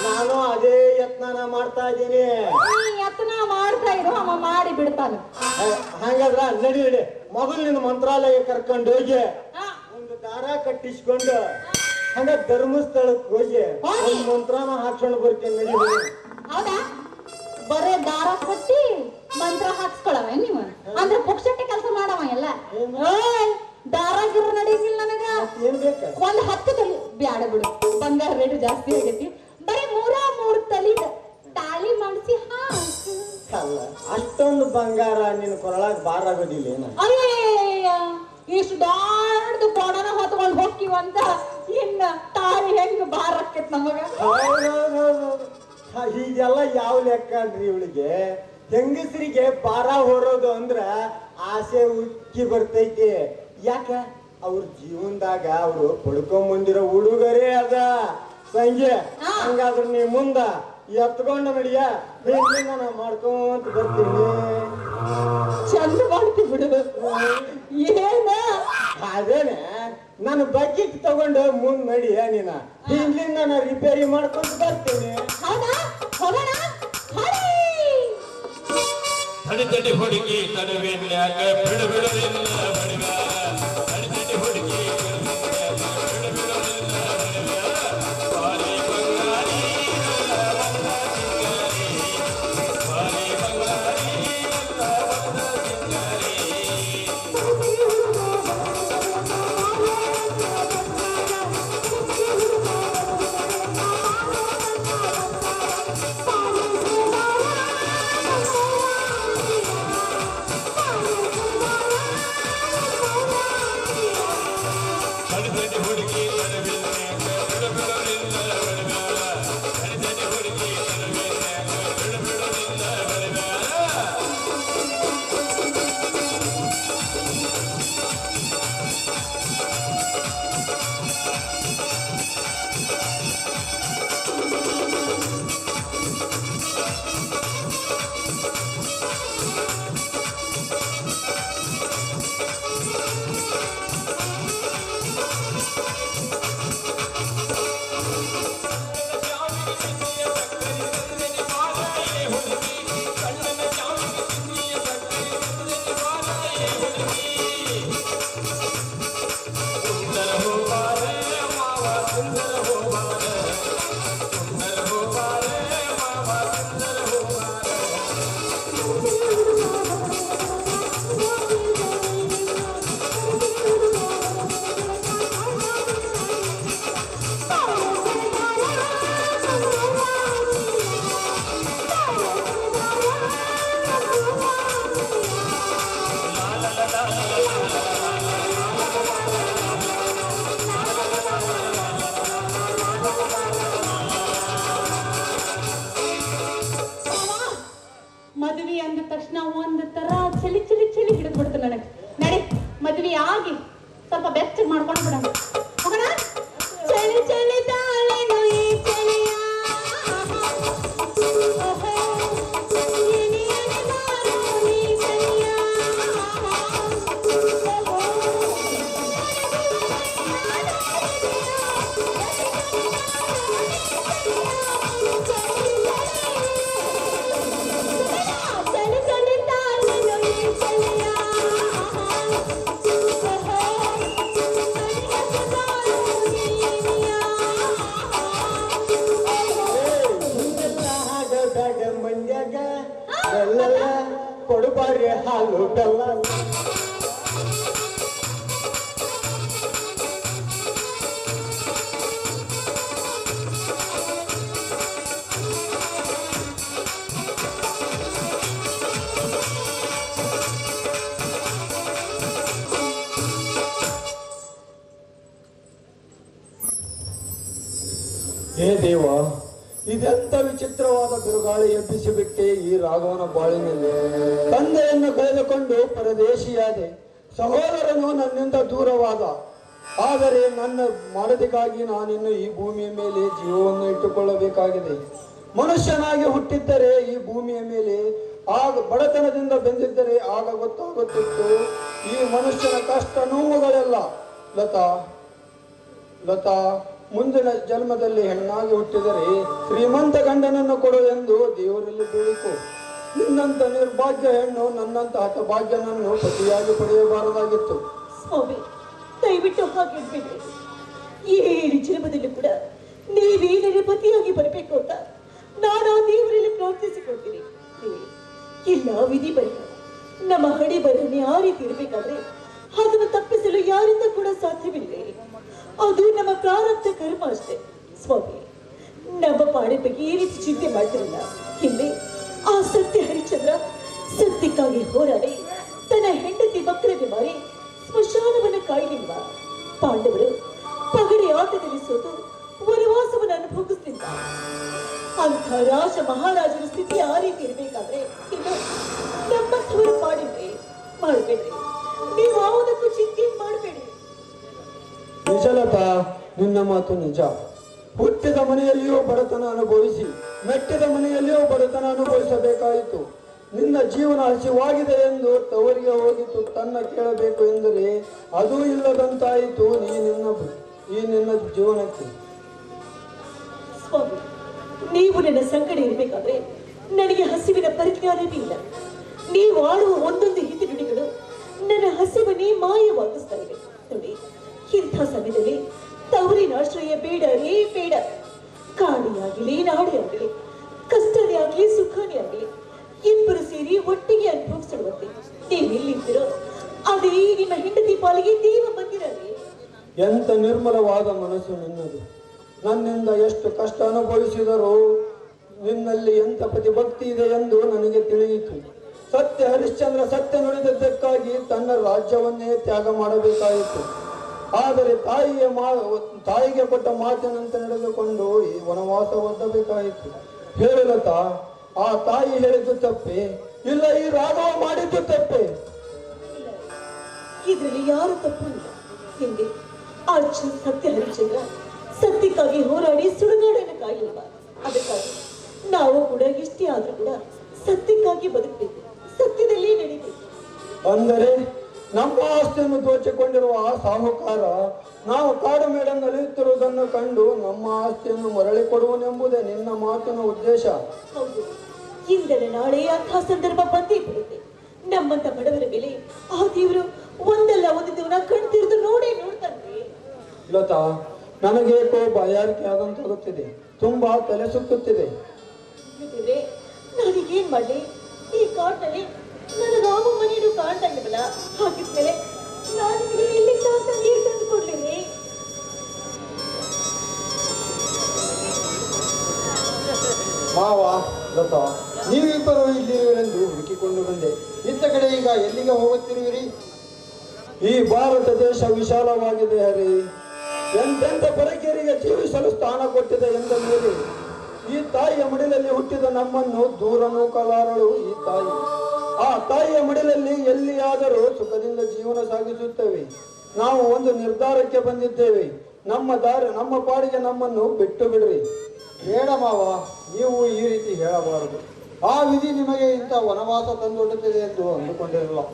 ನಾನು ಅದೇ ಯತ್ನ ಮಾಡ್ತಾ ಇದ್ದೀನಿ. ಯತ್ನ ಮಾಡ್ತಾ ಇರು, ಅವ ಮಾಡಿ ಬಿಡ್ತಾನ. ಹಂಗಾದ್ರ ನಡಿ ನಡಿ, ಮೊದಲು ನಿನ್ನ ಮಂತ್ರಾಲಯ ಕರ್ಕೊಂಡು ಹೋಗಿ ಒಂದು ದಾರ ಕಟ್ಟಿಸ್ಕೊಂಡು ಹಂಗ ಧರ್ಮಸ್ಥಳಕ್ಕೆ ಹೋಗಿ ಒಂದು ಮಂತ್ರನ ಹಾಕ್ಸ್ಕೊಂಡು ಬರ್ತೀನಿ. ನಡಿ. ಹೌದಾ? ಬರೇ ದಾರ ಕಟ್ಟಿ ಮಂತ್ರ ಹಾಕ್ಸ್ಕೊಳವ ನೀವು? ಅಂದ್ರೆ ಪುಕ್ಷಟ್ಟೆ ಕೆಲಸ ಮಾಡವ ಎಲ್ಲ. ದಾರ ಗಿರ ನಡೆಯಂಗಿಲ್ಲ ನನಗ. ಏನ್ ಬೇಕ? ಒಂದ್ 10 ತಲಿ ಬ್ಯಾಡ ಬಿಡು, ಬಂಗಾರ ರೇಟ್ ಜಾಸ್ತಿ ಆಗೈತಿ. ಬರೀ 3 ತಲಿದ ತಾಳಿ ಮಾಡಿಸಿ ಹಾಕು. ಅಲ್ಲ, ಅಷ್ಟೊಂದು ಬಂಗಾರ ನಿನ್ನ ಕೊರಳಾಗ ಬಾರ ಆಗೋದಿಲ್ಲ ಏನ? ಅಯ್ಯ, ಇಷ್ಟು ದೊಡ್ಡ ಕೊಡನ ಹೊತ್ಕೊಂಡು ಹೋಗ್ತೀವಂತ ಇನ್ನ ತಾಳಿ ಹೆಂಗ್ ಬಾರ ಆಕೇತ್ ನಮಗ? ಹೀಗೆಲ್ಲ ಯಾವ ಲೆಕ್ಕ ಅಲ್ರಿ ಇವಳಿಗೆ? ಹೆಂಗಸರಿಗೆ ಭಾರ ಹೊರೋದು ಅಂದ್ರ ಆಸೆ ಉಕ್ಕಿ ಬರ್ತೈತಿ. ಯಾಕ? ಅವ್ರ ಜೀವನದಾಗ ಅವ್ರು ಪಡ್ಕೊಂಬಂದಿರೋ ಹುಡುಗರೇ ಅದ ಸಂಜೆ. ಹಂಗಾದ್ರ ನೀ ಮುಂದ ಎತ್ಕೊಂಡ ನಡಿಯ, ಹಿಂದಿನ ನಾ ಮಾಡ್ಕೊಂತ ಬರ್ತೀನಿ. ಚಂದ ಮಾಡ್ತಿ ಬಿಡು. ಏನ ಅದೇನೆ, ನಾನು ಬಕೆಟ್ ತಗೊಂಡು ಮುಂದ್ ನಡಿಯ, ನೀನ ಹಿಂದ್ಲಿಂದ ನಾ ರಿಪೇರಿ ಮಾಡ್ಕೊಂತ ಬರ್ತೀನಿ. ಹೌದಾ? ಹೋಗೋಣ. ತಡಿ ಹುಡುಗಿ ತಡವೇನ್ಯಾಕ ಬಿಡು ಬಿಡುವಿಲ್ಲ ಬಡಿವ, ತಡಿ ಹುಡುಗಿ ಮಕ್ಕಳಿಗೆ ಹಾಲು ಬೆಲ್ಲ. ಹೇ ದೇವ, ಇದೆಂತ ವಿಚಿತ್ರವಾದ ಬಿರುಗಾಳಿ ಎಬ್ಬಿಸಿಬಿಟ್ಟೆ ಈ ರಾಘವನ ಬಾಳಿನಲ್ಲಿ. ತಂದೆಯನ್ನು ಕಳೆದುಕೊಂಡು ಪರದೇಶಿಯಾದೆ, ಸಹೋದರನು ನನ್ನಿಂದ ದೂರವಾದ. ಆದರೆ ನನ್ನ ಮಾಡದಿಗಾಗಿ ನಾನಿನ್ನು ಈ ಭೂಮಿಯ ಮೇಲೆ ಜೀವವನ್ನು ಇಟ್ಟುಕೊಳ್ಳಬೇಕಾಗಿದೆ. ಮನುಷ್ಯನಾಗಿ ಹುಟ್ಟಿದ್ದರೆ ಈ ಭೂಮಿಯ ಮೇಲೆ, ಆಗ ಬಡತನದಿಂದ ಬೆಂದಿದ್ದರೆ ಆಗ ಗೊತ್ತಾಗುತ್ತಿತ್ತು ಈ ಮನುಷ್ಯನ ಕಷ್ಟ ನೋವುಗಳೆಲ್ಲ. ಲತಾ, ಮುಂದಿನ ಜನ್ಮದಲ್ಲಿ ಹೆಣ್ಣಾಗಿ ಹುಟ್ಟಿದರೆ ಶ್ರೀಮಂತ ಗಂಡನನ್ನು ಕೊಡು ಎಂದು ದೇವರಲ್ಲಿ ಬೇಡಿಕೊ. ನಿನ್ನಂತ ನಿರ್ಭಾಗ್ಯ ಹೆಣ್ಣು ನನ್ನಂತ ಹತಭಾಗ್ಯನನ್ನು ಪತಿಯಾಗಿ ಪಡೆಯಬಾರದಾಗಿತ್ತು. ಸ್ವಾಮಿ, ದಯವಿಟ್ಟು ಹಾಗೆ ಬಿಡ್ರಿ. ಈ 7 ಜನ್ಮದಲ್ಲೂ ಕೂಡ ನೀವೇ ನನ್ನ ಪತಿಯಾಗಿ ಬರಬೇಕು ಅಂತ ನಾನು ಆ ದೇವರಲ್ಲಿ ಪ್ರಾರ್ಥಿಸಿಕೊಳ್ತೀನಿ. ಇಲ್ಲ ವಿಧಿ ಬರಹ ನಮ್ಮ ಹಣೆ ಬರಹನೆ ಆ ರೀತಿ ಇರಬೇಕಾದ್ರೆ ಅದನ್ನು ತಪ್ಪಿಸಲು ಯಾರಿಂದ ಕೂಡ ಸಾಧ್ಯವಿಲ್ಲ. ಅದು ನಮ್ಮ ಪ್ರಾರಬ್ಧ ಕರ್ಮ ಅಷ್ಟೇ. ಸ್ವಾಮಿ, ನಮ್ಮ ಪಾಡೆ ಬಗ್ಗೆ ಈ ರೀತಿ ಚಿಂತೆ ಮಾಡ್ತಿರಲ್ಲ. ಹಿಂದೆ ಆ ಸತ್ಯ ಹರಿಶ್ಚಂದ್ರ ಸತ್ಯಕ್ಕಾಗಿ ಹೋರಾಡಿ ತನ್ನ ಹೆಂಡತಿ ಮಕ್ಕಳನ್ನು ಮಾರಿ ಸ್ಮಶಾನವನ್ನು ಕಾಯಲಿಲ್ವ? ಪಾಂಡವರು ಪಗಡೆ ಆಟದಲ್ಲಿ ಸೋತು ವನವಾಸವನ್ನು ಅನುಭವಿಸ್ತಿದ್ದ. ಅಂಥ ರಾಜ ಮಹಾರಾಜನ ಸ್ಥಿತಿ ಆ ರೀತಿ ಇರಬೇಕಾದ್ರೆ ಇನ್ನು ನಮ್ಮಂಥವರು ಮಾಡಬೇಡ್ರಿ. ನೀವು ಯಾವುದಕ್ಕೂ ಚಿಂತೆ ಮಾಡಬೇಡಿ. ನಿಜಲತಾ, ನಿನ್ನ ಮಾತು ನಿಜ. ಹುಟ್ಟಿದ ಮನೆಯಲ್ಲಿಯೂ ಬಡತನ ಅನುಭವಿಸಿ ಮೆಟ್ಟಿದ ಮನೆಯಲ್ಲಿಯೂ ಬಡತನ ಅನುಭವಿಸಬೇಕಾಯಿತು. ನಿನ್ನ ಜೀವನ ಹಸಿವಾಗಿದೆ ಎಂದು ತವರಿಗೆ ಹೋಗಿ ತುತ್ತನ್ನ ಕೇಳಬೇಕು ಎಂದರೆ ಅದೂ ಇಲ್ಲದಂತಾಯಿತು ಈ ನಿನ್ನ ಜೀವನಕ್ಕೆ. ಸ್ವಾಮಿ, ನೀವು ನನ್ನ ಸಂಕಟ ಇರಬೇಕಾದ್ರೆ ನನಗೆ ಹಸಿವಿನ ಪರಿಜ್ಞಾನವೇ ಇಲ್ಲ. ನೀವು ಆಡುವ ಒಂದೊಂದು ಹಿತನುಡಿಗಳು ನನ್ನ ಹಸಿವನ್ನೇ ಮಾಯವಾಗಿಸ್ತಾ ಇವೆ. ನೋಡಿ, ಇಂಥ ಸಮಯದಲ್ಲಿ ತವರಿನ ಆಶ್ರಯ ಬೇಡರೇ ಬೇಡ. ಕಾಡಿಯಾಗಲಿ ನಾಡಿ ಆಗಲಿ, ಕಷ್ಟನೇ ಆಗಲಿ ಸುಖನೇ ಆಗಲಿ, ಇಬ್ಬರು ಸೇರಿ ಒಟ್ಟಿಗೆ ಅನುಭವಿಸಿಡುವಂತೆ ನೀವೆಲ್ಲಿದ್ದೀರೋ ಅದೇ ನಿಮ್ಮ ಹೆಂಡತಿ ಪಾಲಿಗೆ ದೇವ ಬಂದಿರಲಿ. ಎಂತ ನಿರ್ಮಲವಾದ ಮನಸ್ಸು ನಿನ್ನದು. ನನ್ನಿಂದ ಎಷ್ಟು ಕಷ್ಟ ಅನುಭವಿಸಿದರೂ ನಿನ್ನಲ್ಲಿ ಎಂಥ ಪ್ರತಿಭಕ್ತಿ ಇದೆ ಎಂದು ನನಗೆ ತಿಳಿಯಿತು. ಸತ್ಯ ಹರಿಶ್ಚಂದ್ರ ಸತ್ಯ ನುಡಿದದ್ದಕ್ಕಾಗಿ ತನ್ನ ರಾಜ್ಯವನ್ನೇ ತ್ಯಾಗ ಮಾಡಬೇಕಾಯಿತು. ಆದರೆ ತಾಯಿಗೆ ಕೊಟ್ಟ ಮಾತಿನಂತೆ ನಡೆದುಕೊಂಡು ಈ ವನವಾಸ ಒದ್ದಬೇಕಾಯಿತು. ಹೇಳಲತಾ, ಆ ತಾಯಿ ಹೇಳಿದ್ದು ತಪ್ಪೆ? ಇಲ್ಲ ಈ ರಾಘವ ಮಾಡಿದ್ದು ತಪ್ಪೆ? ಇದರಲ್ಲಿ ಯಾರು ತಪ್ಪು ಇಲ್ಲ. ಹಿಂದೆ ಆ ಸತ್ಯ ಹರಿಶ್ಚಂದ್ರ ಸತ್ಯಕ್ಕಾಗಿ ಹೋರಾಡಿ ಸುಡುಗಾಡನ್ನು ಕಾಯಿಲ್ವ? ಅದಕ್ಕಾಗಿ ನಾವು ಕೂಡ ಎಷ್ಟೇ ಆದ್ರೂ ಕೂಡ ಸತ್ಯಕ್ಕಾಗಿ ಬದುಕಬೇಕು, ಸತ್ಯದಲ್ಲೇ ನಡೀಬೇಕು. ಅಂದರೆ ನಮ್ಮ ಆಸ್ತಿಯನ್ನು ದೋಚಿಕೊಂಡಿರುವ ಆ ಸಾಹುಕಾರ ನಾವು ಕಾಡು ಮೇಡನ್ನು ಅಲಿಯುತ್ತಿರುವುದನ್ನು ಕಂಡು ನಮ್ಮ ಆಸ್ತಿಯನ್ನು ಮರಳಿ ಕೊಡುವನೆಂಬುದೇ ನಿನ್ನ ಮಾತಿನ ಉದ್ದೇಶ? ಹೌದು, ಇಂದಲ ನಾಳೆ ಅಂತಹ ಸಂದರ್ಭ ಬಂದೇ ಬರುತ್ತೆ. ನಮ್ಮಂತ ಬಡವರ ಮೇಲೆ ಆ ದೇವರು ಒಂದಲ್ಲ ಒಂದು ದಿನ ಕಣ್ತಿರಿದು ನೋಡ್ತಾನೆ. ಲತಾ, ನನಗೇಕೋ ಬಾಯಾರಿಕೆ ಆದಂತಾಗುತ್ತಿದೆ, ತುಂಬಾ ತಲೆ ಸುತ್ತುತ್ತಿದೆ. ನಾನೀಗೇನ್ ಮಾಡ್ಲಿ? ಈ ಕಾಡಿನಲ್ಲಿ ನನಗಾವ ಮನೆಯೂ ಕಾಣ್ತಾ ಇಲ್ಲವಲ್ಲ. ಹಾಗಿದ್ಮೇಲೆ ನಾನು ಎಲ್ಲಿಂದ ನೀರು ತಂದು ಕೊಡ್ಲಿರಿ? ಮಾವ, ಲತಾ, ನೀವಿಬ್ಬರು ಇಲ್ಲಿರುವರೆಂದು ಹುಡುಕಿಕೊಂಡು ಬಂದೆ. ಇತ್ತ ಕಡೆ ಈಗ ಎಲ್ಲಿಗೆ ಹೋಗುತ್ತಿರುವಿರಿ? ಈ ಭಾರತ ದೇಶ ವಿಶಾಲವಾಗಿದೆ ಹರಿ. ಎಂತೆಂಥ ಪರಕೀಯರಿಗೆ ಜೀವಿಸಲು ಸ್ಥಾನ ಕೊಟ್ಟಿದೆ ಎಂದ ಮೇಲೆ ಈ ತಾಯಿಯ ಮಡಿಲಲ್ಲಿ ಹುಟ್ಟಿದ ನಮ್ಮನ್ನು ದೂರ ನೂಕಲಾರಳು ಈ ತಾಯಿ. ಆ ತಾಯಿಯ ಮಡಿಲಲ್ಲಿ ಎಲ್ಲಿಯಾದರೂ ಸುಖದಿಂದ ಜೀವನ ಸಾಗಿಸುತ್ತೇವೆ. ನಾವು ಒಂದು ನಿರ್ಧಾರಕ್ಕೆ ಬಂದಿದ್ದೇವೆ. ನಮ್ಮ ಪಾಡಿಗೆ ನಮ್ಮನ್ನು ಬಿಟ್ಟು ಬಿಡ್ರಿ. ಬೇಡ ಮಾವ, ನೀವು ಈ ರೀತಿ ಹೇಳಬಾರದು. ಆ ವಿಧಿ ನಿಮಗೆ ಇಂಥ ವನವಾಸ ತಂದೊಡ್ಡುತ್ತದೆ ಎಂದು ಅಂದುಕೊಂಡಿರಲ್ಲ.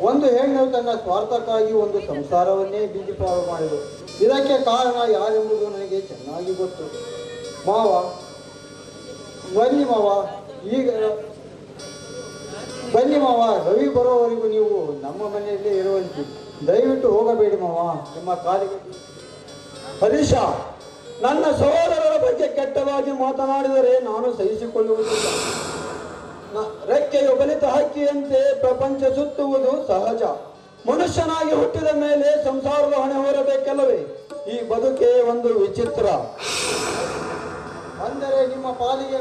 ಒಂದು ಹೆಣ್ಣು ತನ್ನ ಸ್ವಾರ್ಥಕ್ಕಾಗಿ ಒಂದು ಸಂಸಾರವನ್ನೇ ಬೀದಿಪಾರು ಮಾಡಿದರು. ಇದಕ್ಕೆ ಕಾರಣ ಯಾರೆಂಬುದು ನನಗೆ ಚೆನ್ನಾಗಿ ಗೊತ್ತು. ಮಾವ, ಬನ್ನಿ ಮಾವ, ಬನ್ನಿ ಮಾವ, ರವಿ ಬರೋವರೆಗೂ ನೀವು ನಮ್ಮ ಮನೆಯಲ್ಲೇ ಇರುವಂತೆ. ದಯವಿಟ್ಟು ಹೋಗಬೇಡಿ ಮಾವ, ನಿಮ್ಮ ಕಾಲಿಗೆ. ಹರೀಶ, ನನ್ನ ಸಹೋದರರ ಬಗ್ಗೆ ಕೆಟ್ಟದಾಗಿ ಮಾತನಾಡಿದರೆ ನಾನು ಸಹಿಸಿಕೊಳ್ಳುವುದಿಲ್ಲ. ರೆಕ್ಕೆಯು ಬಲಿತ ಹಕ್ಕಿಯಂತೆ ಪ್ರಪಂಚ ಸುತ್ತುವುದು ಸಹಜ. ಮನುಷ್ಯನಾಗಿ ಹುಟ್ಟಿದ ಮೇಲೆ ಸಂಸಾರದ ಹೊಣೆ ಹೊರಬೇಕಲ್ಲವೇ? ಈ ಬದುಕೆ ಒಂದು ವಿಚಿತ್ರ. ಅಂದರೆ ನಿಮ್ಮ ಪಾಲಿಗೆ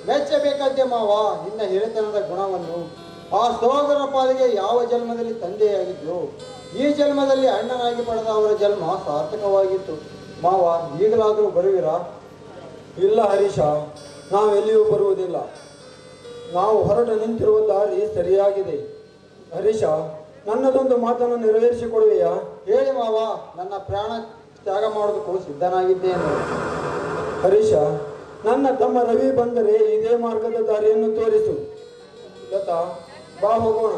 ಮೆಚ್ಚಬೇಕಾದ್ದೆ ಮಾವ ನಿನ್ನ ಹಿರಿತನದ ಗುಣವನ್ನು. ಆ ಸಹೋದರ ಪಾಲಿಗೆ ಯಾವ ಜನ್ಮದಲ್ಲಿ ತಂದೆಯಾಗಿದ್ರು, ಈ ಜನ್ಮದಲ್ಲಿ ಅಣ್ಣನಾಗಿ ಪಡೆದ ಅವರ ಜನ್ಮ ಸಾರ್ಥಕವಾಗಿತ್ತು. ಮಾವ ಈಗಲಾದರೂ ಬರುವಿರಾ? ಇಲ್ಲ ಹರೀಶ, ನಾವೆಲ್ಲಿಯೂ ಬರುವುದಿಲ್ಲ. ನಾವು ಹೊರಟು ನಿಂತಿರುವ ದಾರಿ ಸರಿಯಾಗಿದೆ. ಹರೀಶ, ನನ್ನದೊಂದು ಮಾತನ್ನು ನೆರವೇರಿಸಿಕೊಡುವೆಯಾ? ಹೇಳಿ ಮಾವ, ನನ್ನ ಪ್ರಾಣ ತ್ಯಾಗ ಮಾಡೋದಕ್ಕೂ ಸಿದ್ಧನಾಗಿದ್ದೇನೆ. ಹರೀಶ, ನನ್ನ ತಮ್ಮ ರವಿ ಬಂದರೆ ಇದೇ ಮಾರ್ಗದ ದಾರಿಯನ್ನು ತೋರಿಸು. ಲತಾ, ಬಾ ಹೋಗೋಣ.